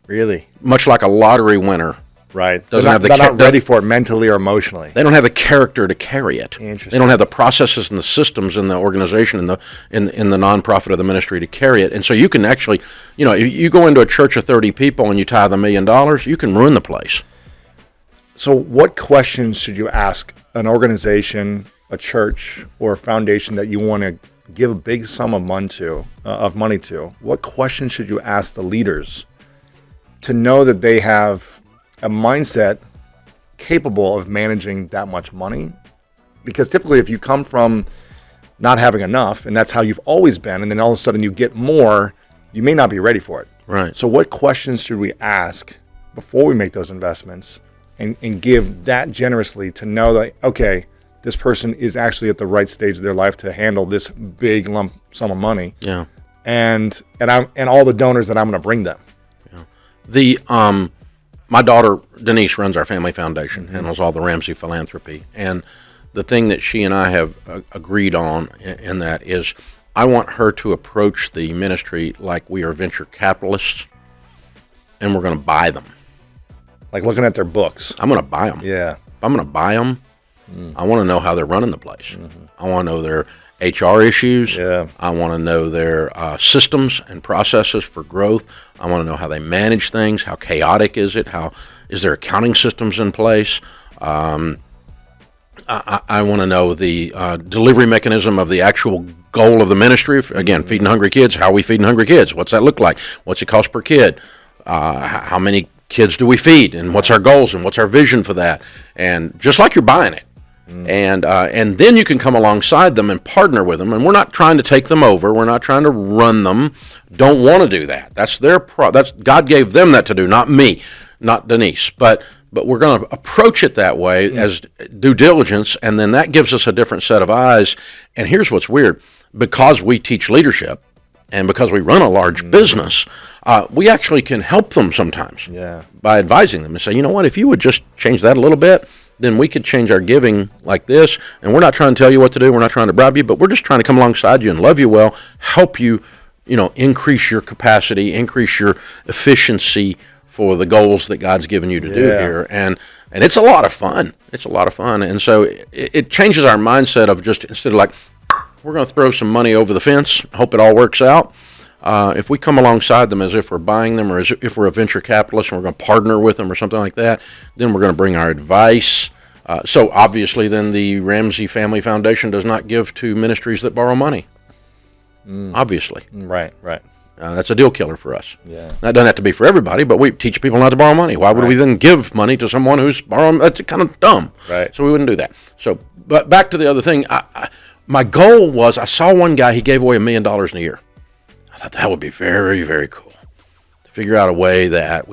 Really? Much like a lottery winner. Right. They're not ready for it mentally or emotionally. They don't have the character to carry it. Interesting. They don't have the processes and the systems in the organization in the nonprofit or the ministry to carry it. And so you can actually, if you go into a church of 30 people and you tithe $1 million, you can ruin the place. So what questions should you ask an organization, a church, or a foundation that you want to give a big sum of money to? What questions should you ask the leaders to know that they have a mindset capable of managing that much money? Because typically if you come from not having enough, and that's how you've always been, and then all of a sudden you get more, you may not be ready for it. Right. So what questions should we ask before we make those investments and give that generously to know that, okay, this person is actually at the right stage of their life to handle this big lump sum of money. Yeah. And all the donors that I'm going to bring them. Yeah. My daughter, Denise, runs our family foundation, handles all the Ramsay philanthropy. And the thing that she and I have agreed on in that is I want her to approach the ministry like we are venture capitalists, and we're going to buy them. Like looking at their books. I'm going to buy them. Yeah. If I'm going to buy them, I want to know how they're running the place. I want to know their HR issues. Yeah. I want to know their systems and processes for growth. I want to know how they manage things. How chaotic is it? How is their accounting systems in place? I want to know the delivery mechanism of the actual goal of the ministry. Again, feeding hungry kids. How are we feeding hungry kids? What's that look like? What's it cost per kid? How many kids do we feed? And what's our goals? And what's our vision for that? And just like you're buying it. And then you can come alongside them and partner with them. And we're not trying to take them over. We're not trying to run them. Don't want to do that. That's their that's God gave them that to do, not me, not Denise. But we're going to approach it that way as due diligence, and then that gives us a different set of eyes. And here's what's weird: because we teach leadership, and because we run a large business, we actually can help them sometimes by advising them and say, you know what, if you would just change that a little bit, then we could change our giving like this. And we're not trying to tell you what to do. We're not trying to bribe you, but we're just trying to come alongside you and love you well, help you, increase your capacity, increase your efficiency for the goals that God's given you to do here. And it's a lot of fun. It's a lot of fun. And so it changes our mindset of just, instead of like, we're going to throw some money over the fence, hope it all works out. If we come alongside them as if we're buying them, or as if we're a venture capitalist and we're going to partner with them or something like that, then we're going to bring our advice. So obviously then the Ramsay Family Foundation does not give to ministries that borrow money. Obviously. Right. That's a deal killer for us. Yeah. That doesn't have to be for everybody, but we teach people not to borrow money. Why would we then give money to someone who's borrowing? That's kind of dumb. Right. So we wouldn't do that. So, but back to the other thing. My goal was, I saw one guy, he gave away $1 million in a year. I thought that would be very, very cool to figure out a way that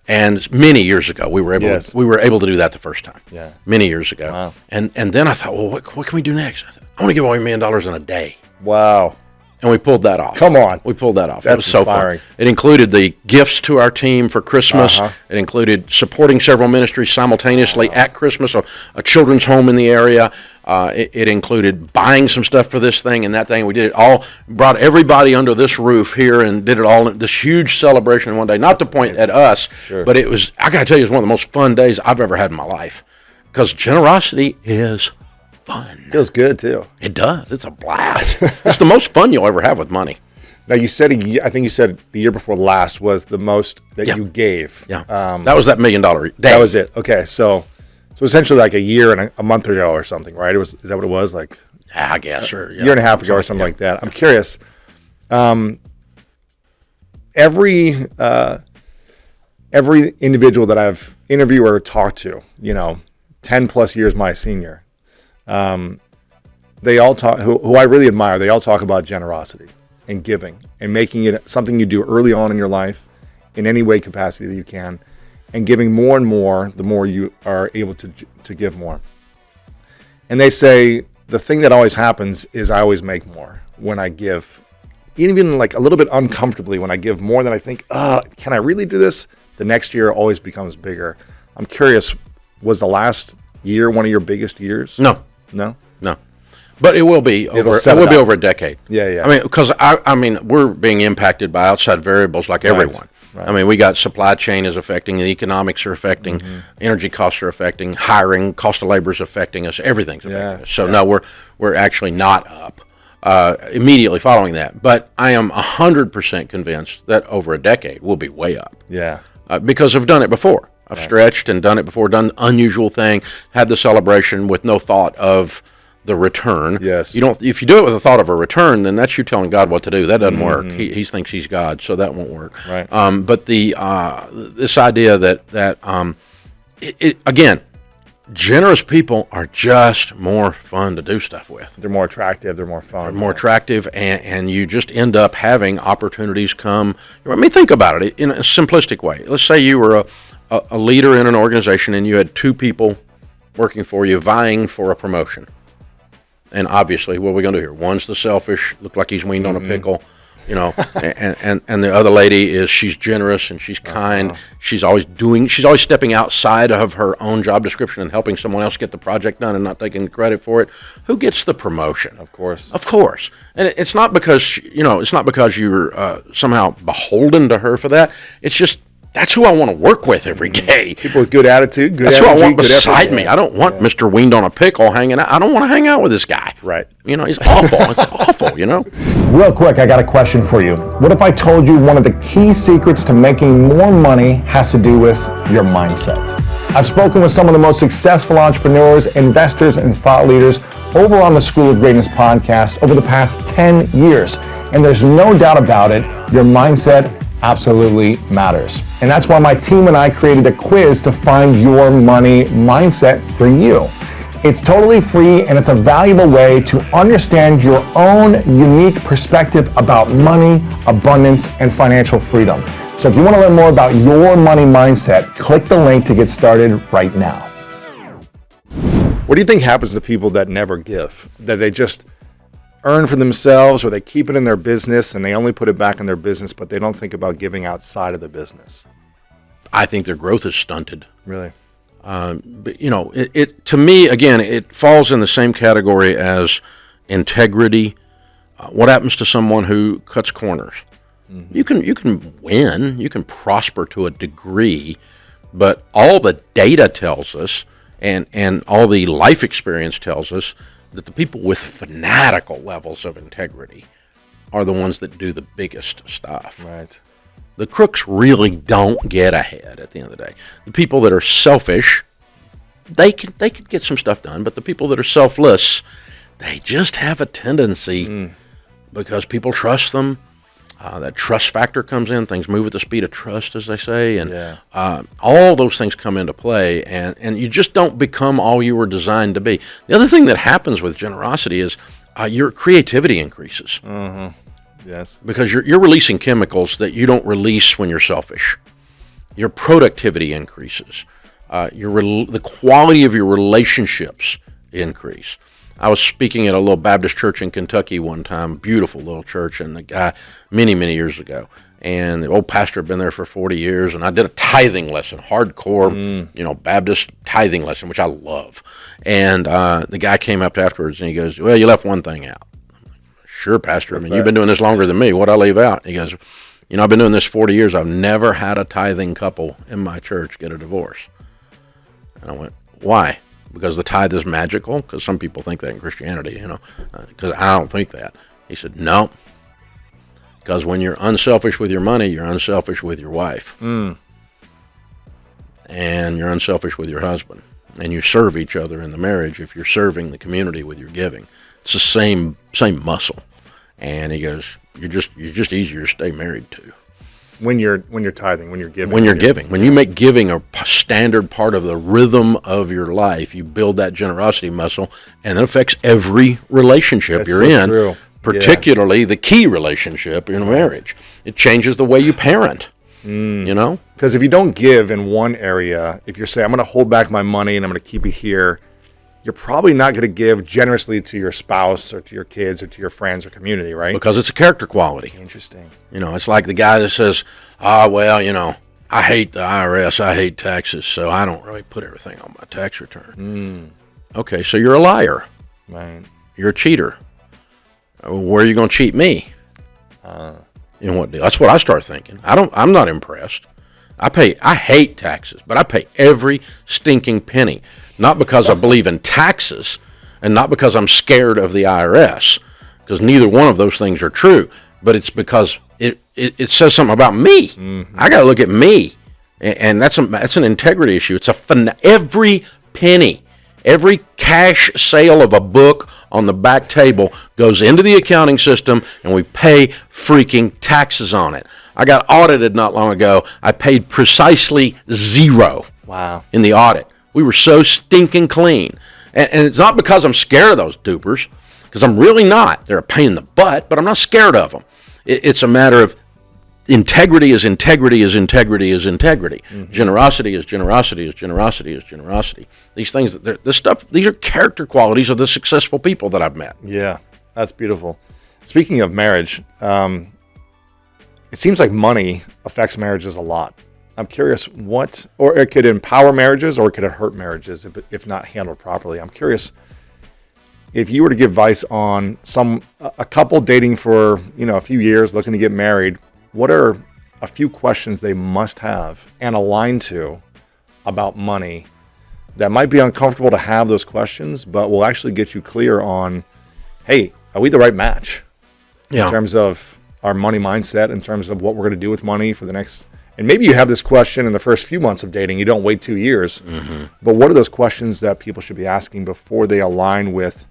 and many years ago, we were able to do that the first time. Yeah. Many years ago. Wow. And then I thought, well, what can we do next? I want to give away $1 million in a day. Wow. And we pulled that off. Come on. We pulled that off. That's it was so inspiring. fun. It included the gifts to our team for Christmas. It included supporting several ministries simultaneously at Christmas, a children's home in the area. It included buying some stuff for this thing and that thing. We did it all, brought everybody under this roof here and did it all in this huge celebration in one day. Not to point at us, but it was, I got to tell you, it was one of the most fun days I've ever had in my life. Because generosity is fun. Feels good too. It does. It's a blast. It's the most fun you'll ever have with money. Now you said I think you said the year before last was the most that you gave. Yeah. That was that $1 million day. That was it. Okay, so essentially like a year and a month ago or something, right? Is that what it was? Like I guess, or year and a half ago or something like that. I'm curious. Every individual that I've interviewed or talked to, 10 plus years my senior, they all talk, who I really admire, they all talk about generosity and giving and making it something you do early on in your life in any way capacity that you can, and giving more and more the more you are able to give more. And they say the thing that always happens is I always make more when I give, even like a little bit uncomfortably when I give more than I think, can I really do this? The next year always becomes bigger. I'm curious, was the last year one of your biggest years? No. But it will be over a decade. Yeah. I mean, because we're being impacted by outside variables like everyone. Right. I mean, we got supply chain is affecting, the economics are affecting, energy costs are affecting, hiring, cost of labor is affecting us, everything's affecting us. So no, we're actually not up immediately following that. But I am 100% convinced that over a decade we'll be way up. Yeah. Because I've done it before. I've stretched and done it before, done unusual thing, had the celebration with no thought of the return. Yes. If you do it with the thought of a return, then that's you telling God what to do. That doesn't work. He thinks he's God, so that won't work. Right. But this idea that again, generous people are just more fun to do stuff with. They're more attractive. They're more fun. They're more attractive, and you just end up having opportunities come. I mean, think about it in a simplistic way. Let's say you were a leader in an organization and you had two people working for you vying for a promotion. And obviously, what are we going to do here? One's the selfish, look like he's weaned on a pickle, and the other lady she's generous and she's kind. She's always stepping outside of her own job description and helping someone else get the project done and not taking the credit for it. Who gets the promotion? Of course. And it's not because, you're somehow beholden to her for that. It's just, that's who I want to work with every day. People with good attitude, good energy. That's who I want beside me. I don't want Mr. Weaned on a Pickle hanging out. I don't want to hang out with this guy. Right. He's awful. It's awful, Real quick, I got a question for you. What if I told you one of the key secrets to making more money has to do with your mindset? I've spoken with some of the most successful entrepreneurs, investors, and thought leaders over on the School of Greatness podcast over the past 10 years. And there's no doubt about it, your mindset absolutely matters. And that's why my team and I created a quiz to find your money mindset for you. It's totally free and it's a valuable way to understand your own unique perspective about money, abundance, and financial freedom. So if you want to learn more about your money mindset, click the link to get started right now. What do you think happens to people that never give? That they just earn for themselves, or they keep it in their business and they only put it back in their business, but they don't think about giving outside of the business? I think their growth is stunted. Really? But to me, again, it falls in the same category as integrity. What happens to someone who cuts corners? You can win, you can prosper to a degree, but all the data tells us, and all the life experience tells us, that the people with fanatical levels of integrity are the ones that do the biggest stuff. Right. The crooks really don't get ahead at the end of the day. The people that are selfish, they could get some stuff done, but the people that are selfless, they just have a tendency, because people trust them, That trust factor comes in. Things move at the speed of trust, as they say, and all those things come into play, and you just don't become all you were designed to be. The other thing that happens with generosity is your creativity increases. Yes. Because you're releasing chemicals that you don't release when you're selfish. Your productivity increases. The quality of your relationships increase. I was speaking at a little Baptist church in Kentucky one time, beautiful little church, and the guy many years ago. And the old pastor had been there for 40 years, and I did a tithing lesson, hardcore, Baptist tithing lesson, which I love. And the guy came up afterwards, and he goes, "Well, you left one thing out." I'm like, "Sure, Pastor. You've been doing this longer than me. What'd I leave out?" He goes, "I've been doing this 40 years. I've never had a tithing couple in my church get a divorce." And I went, "Why?" Because the tithe is magical? Because some people think that in Christianity, because I don't think that. He said, "No. Because when you're unselfish with your money, you're unselfish with your wife. And you're unselfish with your husband. And you serve each other in the marriage if you're serving the community with your giving. It's the same muscle." And he goes, you're just easier to stay married to. When you're tithing, when you're giving. When you make giving a standard part of the rhythm of your life, you build that generosity muscle, and it affects every relationship you're in, true. particularly the key relationship in a marriage. It changes the way you parent, Because if you don't give in one area, if you're saying, "I'm going to hold back my money and I'm going to keep it here," you're probably not going to give generously to your spouse or to your kids or to your friends or community, right? Because it's a character quality. Interesting. It's like the guy that says, I hate the IRS, I hate taxes, so I don't really put everything on my tax return. Okay, so you're a liar. Right. You're a cheater. Where are you going to cheat me? In what deal? That's what I start thinking. I'm not impressed. I hate taxes, but I pay every stinking penny. Not because I believe in taxes, and not because I'm scared of the IRS, because neither one of those things are true, but it's because it says something about me. I got to look at me, and that's an integrity issue. It's every penny, every cash sale of a book on the back table goes into the accounting system, and we pay freaking taxes on it. I got audited not long ago. I paid precisely zero. Wow. In the audit. We were so stinking clean. And it's not because I'm scared of those dupers, because I'm really not. They're a pain in the butt, but I'm not scared of them. It's a matter of integrity is integrity is integrity is integrity. Generosity is generosity is generosity is generosity. These things, these are character qualities of the successful people that I've met. Yeah, that's beautiful. Speaking of marriage, it seems like money affects marriages a lot. I'm curious or it could empower marriages or it could hurt marriages if not handled properly. I'm curious if you were to give advice on a couple dating for, a few years, looking to get married, what are a few questions they must have and align to about money that might be uncomfortable to have those questions, but will actually get you clear on, hey, are we the right match? Yeah. In terms of our money mindset, in terms of what we're going to do with money for the next. And maybe you have this question in the first few months of dating. You don't wait 2 years. But what are those questions that people should be asking before they align with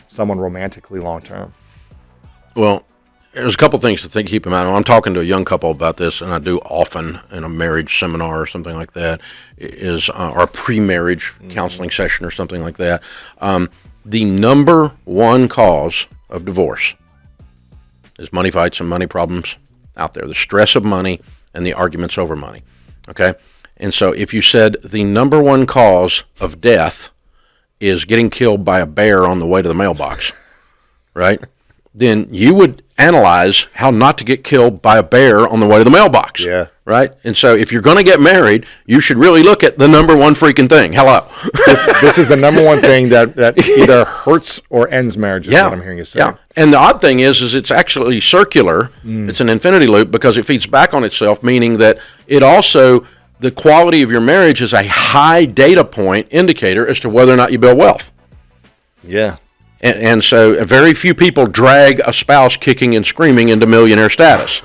someone romantically long term? Well, there's a couple things to keep in mind. When I'm talking to a young couple about this, and I do often in a marriage seminar or something like that, or a pre-marriage counseling session or something like that. The number one cause of divorce is money fights and money problems out there. The stress of money and the arguments over money. Okay? And so if you said the number one cause of death is getting killed by a bear on the way to the mailbox, right? Then you would analyze how not to get killed by a bear on the way to the mailbox. Yeah. Right? And so if you're going to get married, you should really look at the number one freaking thing. Hello. This is the number one thing that either hurts or ends marriages, is what I'm hearing you say. Yeah. And the odd thing is it's actually circular. It's an infinity loop because it feeds back on itself, meaning that it also, the quality of your marriage is a high data point indicator as to whether or not you build wealth. Yeah. And so very few people drag a spouse kicking and screaming into millionaire status,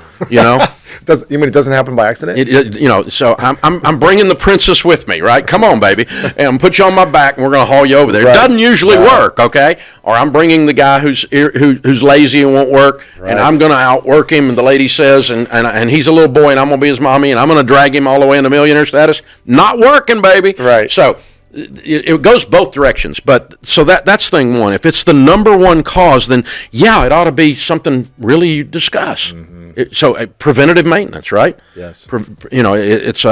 You mean it doesn't happen by accident? So I'm bringing the princess with me, right? Come on, baby, and I'm put you on my back, and we're going to haul you over there. Right. It doesn't usually work, okay? Or I'm bringing the guy who's lazy and won't work, and I'm going to outwork him. And the lady says, and he's a little boy, and I'm going to be his mommy, and I'm going to drag him all the way into millionaire status. Not working, baby. Right. So it goes both directions, but so that's thing one. If it's the number one cause, then yeah, it ought to be something really you discuss. So preventative maintenance, right? Yes. It's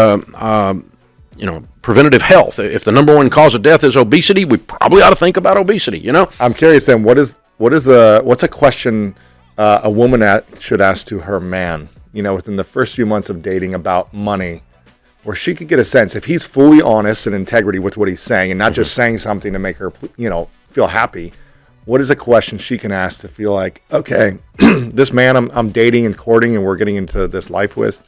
preventative health. If the number one cause of death is obesity, we probably ought to think about obesity. I'm curious then. What's a question a woman should ask to her man? Within the first few months of dating about money, where she could get a sense if he's fully honest and integrity with what he's saying, and not just saying something to make her feel happy. What is a question she can ask to feel like, okay, this man I'm dating and courting and we're getting into this life with,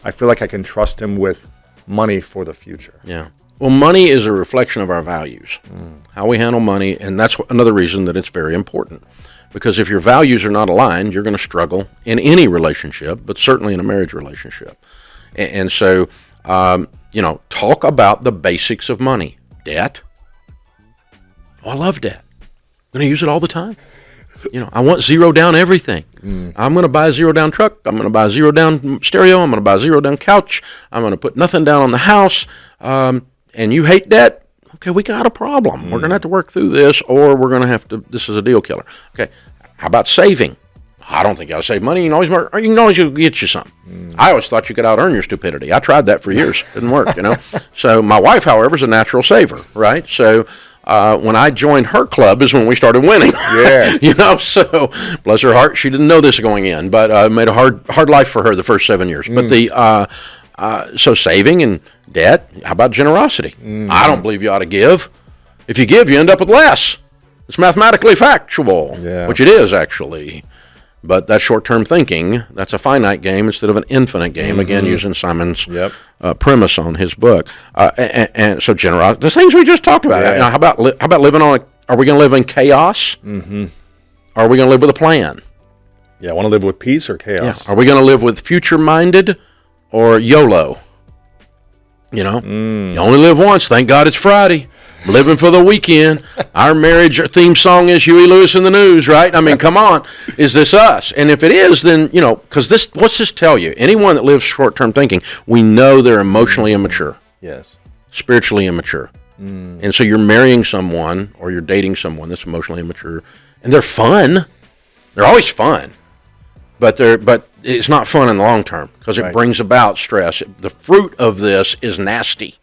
I feel like I can trust him with money for the future. Yeah. Well, money is a reflection of our values, how we handle money, and that's another reason that it's very important. Because if your values are not aligned, you're going to struggle in any relationship, but certainly in a marriage relationship. And so, talk about the basics of money. Debt. Oh, I love debt. I'm going to use it all the time. I want zero down everything. I'm going to buy a zero down truck. I'm going to buy a zero down stereo. I'm going to buy a zero down couch. I'm going to put nothing down on the house. And you hate debt? Okay, we got a problem. We're going to have to work through this, or we're going to have to, this is a deal killer. Okay, how about saving? I don't think you got to save money. You can always get you something. I always thought you could out-earn your stupidity. I tried that for years. Didn't work, So my wife, however, is a natural saver, right? So when I joined her club is when we started winning. Yeah. So bless her heart, she didn't know this going in, but made a hard life for her the first 7 years. But so saving and debt, how about generosity? I don't believe you ought to give. If you give, you end up with less. It's mathematically factual, which it is actually. But that's short-term thinking. That's a finite game instead of an infinite game. Again, using Simon's premise on his book. And so generosity, the things we just talked about. Now, how about living on? Are we going to live in chaos? Or are we going to live with a plan? Yeah, want to live with peace or chaos? Yeah. Are we going to live with future-minded or YOLO? You only live once. Thank God it's Friday. Living for the weekend. Our marriage theme song is Huey Lewis in the News, right? I mean, come on. Is this us? And if it is, then, because what's this tell you? Anyone that lives short-term thinking, we know they're emotionally immature. Yes. Spiritually immature. And so you're marrying someone or you're dating someone that's emotionally immature, and they're fun. They're always fun. But it's not fun in the long term because it brings about stress. The fruit of this is nasty.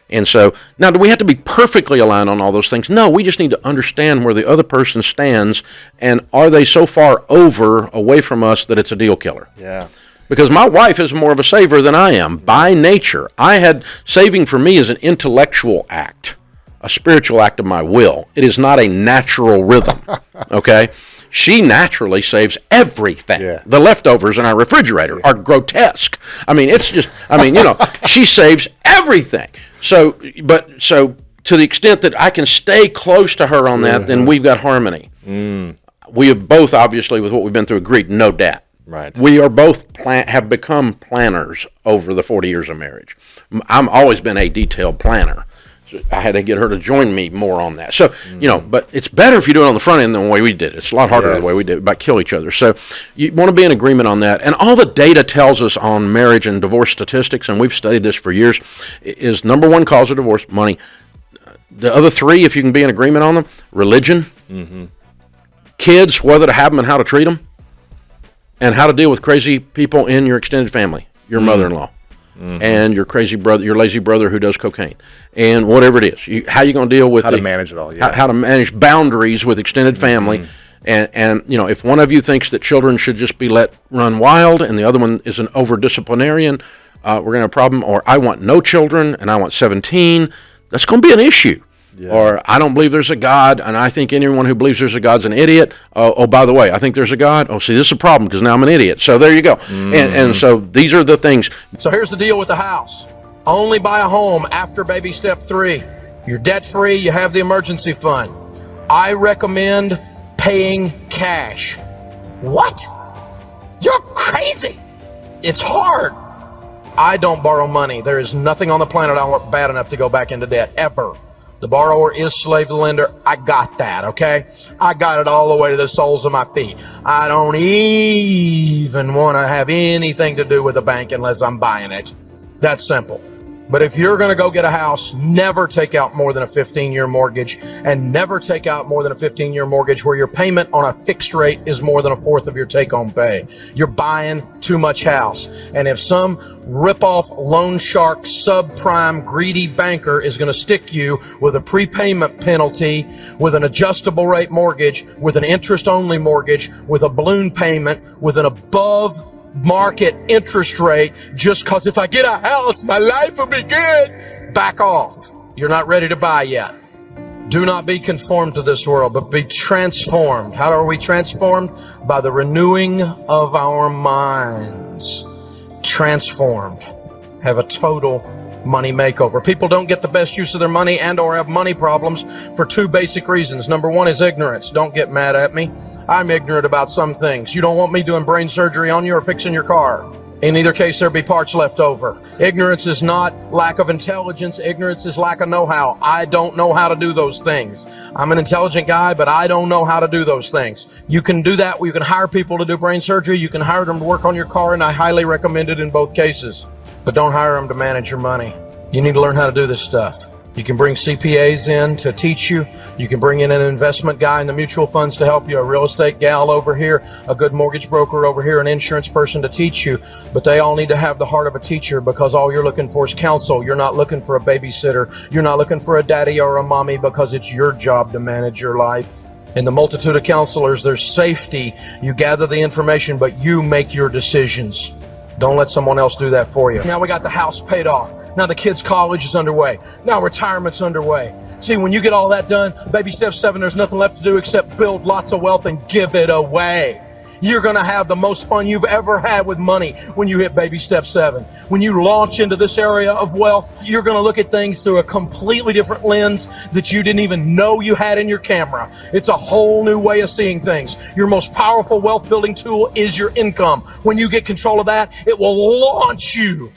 And so, now, do we have to be perfectly aligned on all those things? No, we just need to understand where the other person stands, and are they so far away from us that it's a deal killer? Yeah. Because my wife is more of a saver than I am, by nature. Saving for me is an intellectual act, a spiritual act of my will. It is not a natural rhythm, okay? She naturally saves everything. Yeah. The leftovers in our refrigerator are grotesque. I mean, she saves everything. So to the extent that I can stay close to her on that, then we've got harmony. We have both, obviously, with what we've been through, agreed, no debt. Right. We are both have become planners over the 40 years of marriage. I've always been a detailed planner. So I had to get her to join me more on that. So, but it's better if you do it on the front end than the way we did it. It's a lot harder the way we did it, about kill each other. So you want to be in agreement on that. And all the data tells us on marriage and divorce statistics, and we've studied this for years, is number one cause of divorce, money. The other three, if you can be in agreement on them, religion, kids, whether to have them and how to treat them, and how to deal with crazy people in your extended family, your mother-in-law. And your crazy brother, your lazy brother who does cocaine, and whatever it is, how you going to deal with how to manage it all, how to manage boundaries with extended family, and if one of you thinks that children should just be let run wild, and the other one is an over disciplinarian, we're going to have a problem. Or I want no children, and I want 17. That's going to be an issue. Yeah. Or I don't believe there's a God, and I think anyone who believes there's a God's an idiot. Oh, by the way, I think there's a God. Oh, see, this is a problem because now I'm an idiot. So there you go. And so these are the things. So here's the deal with the house. Only buy a home after baby step 3. You're debt-free. You have the emergency fund. I recommend paying cash. What? You're crazy. It's hard. I don't borrow money. There is nothing on the planet I want bad enough to go back into debt, ever. The borrower is slave to the lender. I got that, okay? I got it all the way to the soles of my feet. I don't even want to have anything to do with the bank unless I'm buying it. That's simple. But if you're going to go get a house, never take out more than a 15-year mortgage, and never take out more than a 15-year mortgage where your payment on a fixed rate is more than a fourth of your take-home pay. You're buying too much house. And if some rip-off loan shark, subprime, greedy banker is going to stick you with a prepayment penalty, with an adjustable rate mortgage, with an interest-only mortgage, with a balloon payment, with an above market interest rate, just because if I get a house, my life will be good, back off. You're not ready to buy yet. Do not be conformed to this world, but be transformed. How are we transformed? By the renewing of our minds. Transformed. Have a total money makeover. People don't get the best use of their money and or have money problems for two basic reasons. Number one is ignorance. Don't get mad at me. I'm ignorant about some things. You don't want me doing brain surgery on you or fixing your car. In either case, there'll be parts left over. Ignorance is not lack of intelligence. Ignorance is lack of know-how. I don't know how to do those things. I'm an intelligent guy, but I don't know how to do those things. You can do that. You can hire people to do brain surgery. You can hire them to work on your car, and I highly recommend it in both cases. But don't hire them to manage your money. You need to learn how to do this stuff. You can bring CPAs in to teach you. You can bring in an investment guy in the mutual funds to help you, a real estate gal over here, a good mortgage broker over here, an insurance person to teach you. But they all need to have the heart of a teacher, because all you're looking for is counsel. You're not looking for a babysitter. You're not looking for a daddy or a mommy, because it's your job to manage your life. In the multitude of counselors, there's safety. You gather the information, but you make your decisions. Don't let someone else do that for you. Now we got the house paid off. Now the kids' college is underway. Now retirement's underway. See, when you get all that done, baby step 7, there's nothing left to do except build lots of wealth and give it away. You're going to have the most fun you've ever had with money when you hit baby step 7. When you launch into this area of wealth, you're going to look at things through a completely different lens that you didn't even know you had in your camera. It's a whole new way of seeing things. Your most powerful wealth building tool is your income. When you get control of that, it will launch you.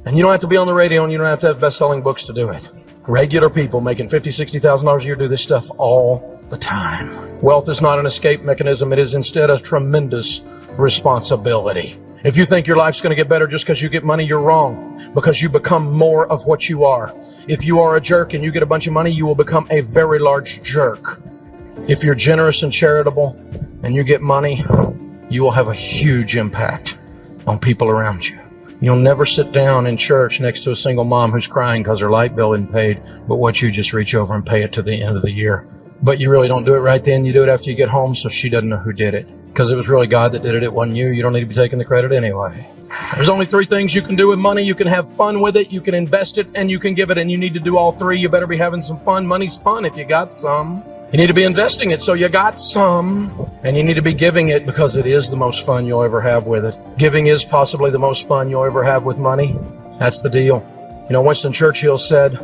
And you don't have to be on the radio, and you don't have to have best-selling books to do it. Regular people making $50,000, $60,000 a year do this stuff all the time. Wealth is not an escape mechanism. It is instead a tremendous responsibility. If you think your life's going to get better just because you get money, you're wrong, because you become more of what you are. If you are a jerk and you get a bunch of money, you will become a very large jerk. If you're generous and charitable and you get money, you will have a huge impact on people around you. You'll never sit down in church next to a single mom who's crying because her light bill isn't paid, but what you just reach over and pay it to the end of the year. But you really don't do it right then. You do it after you get home, so she doesn't know who did it. Because it was really God that did it. It wasn't you. You don't need to be taking the credit anyway. There's only 3 things you can do with money. You can have fun with it, you can invest it, and you can give it. And you need to do all 3. You better be having some fun. Money's fun if you got some. You need to be investing it so you got some. And you need to be giving it because it is the most fun you'll ever have with it. Giving is possibly the most fun you'll ever have with money. That's the deal. You know, Winston Churchill said,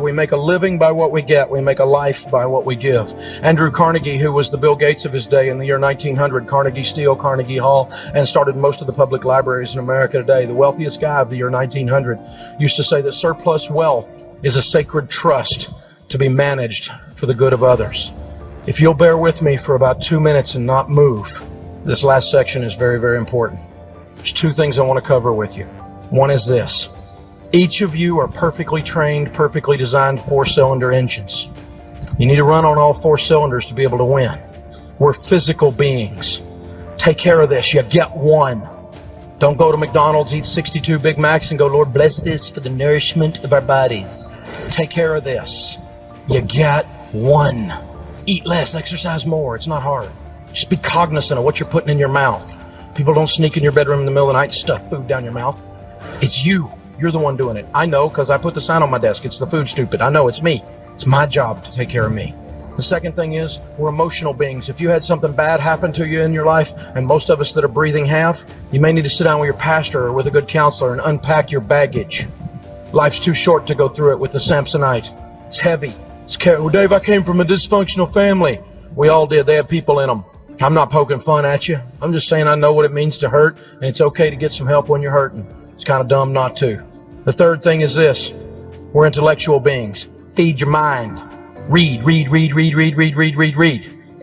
we make a living by what we get. We make a life by what we give. Andrew Carnegie, who was the Bill Gates of his day in the year 1900, Carnegie Steel, Carnegie Hall, and started most of the public libraries in America today, the wealthiest guy of the year 1900, used to say that surplus wealth is a sacred trust to be managed for the good of others. If you'll bear with me for about 2 minutes and not move, this last section is very, very important. There's 2 things I want to cover with you. One is this. Each of you are perfectly trained, perfectly designed 4-cylinder engines. You need to run on all 4 cylinders to be able to win. We're physical beings. Take care of this. You get one. Don't go to McDonald's, eat 62 Big Macs, and go, Lord, bless this for the nourishment of our bodies. Take care of this. You get one. Eat less, exercise more. It's not hard. Just be cognizant of what you're putting in your mouth. People don't sneak in your bedroom in the middle of the night and stuff food down your mouth. It's you. You're the one doing it. I know, because I put the sign on my desk. It's the food stupid. I know, it's me. It's my job to take care of me. The second thing is, we're emotional beings. If you had something bad happen to you in your life, and most of us that are breathing have, you may need to sit down with your pastor or with a good counselor and unpack your baggage. Life's too short to go through it with the Samsonite. It's heavy. Well, Dave, I came from a dysfunctional family. We all did. They had people in them. I'm not poking fun at you. I'm just saying I know what it means to hurt, and it's okay to get some help when you're hurting. It's kind of dumb not to. The third thing is this. We're intellectual beings. Feed your mind. Read.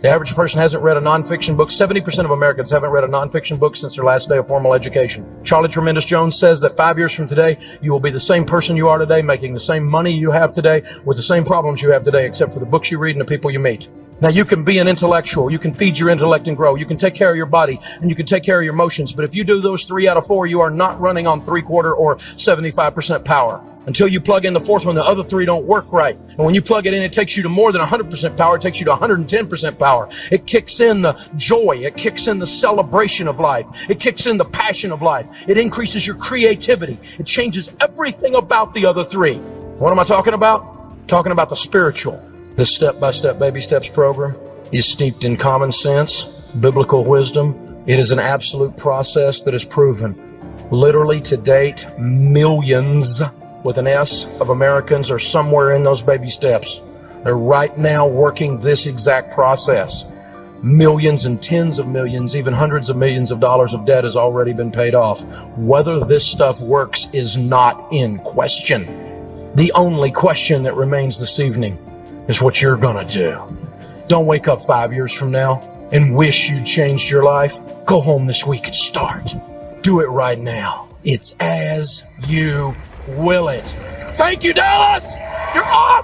The average person hasn't read a nonfiction book. 70% of Americans haven't read a nonfiction book since their last day of formal education. Charlie Tremendous Jones says that 5 years from today, you will be the same person you are today, making the same money you have today, with the same problems you have today, except for the books you read and the people you meet. Now, you can be an intellectual. You can feed your intellect and grow. You can take care of your body, and you can take care of your emotions. But if you do those 3 out of 4, you are not running on 3/4 or 75% power. Until you plug in the fourth one, the other 3 don't work right. And when you plug it in, it takes you to more than 100% power. It takes you to 110% power. It kicks in the joy. It kicks in the celebration of life. It kicks in the passion of life. It increases your creativity. It changes everything about the other 3. What am I talking about? Talking about the spiritual. This step-by-step baby steps program is steeped in common sense, biblical wisdom. It is an absolute process that is proven. Literally to date, millions with an S of Americans are somewhere in those baby steps. They're right now working this exact process. Millions and tens of millions, even hundreds of millions of dollars of debt has already been paid off. Whether this stuff works is not in question. The only question that remains this evening is what you're gonna do. Don't wake up 5 years from now and wish you changed your life. Go home this week and start. Do it right now. It's as you will it. Thank you, Dallas. You're awesome.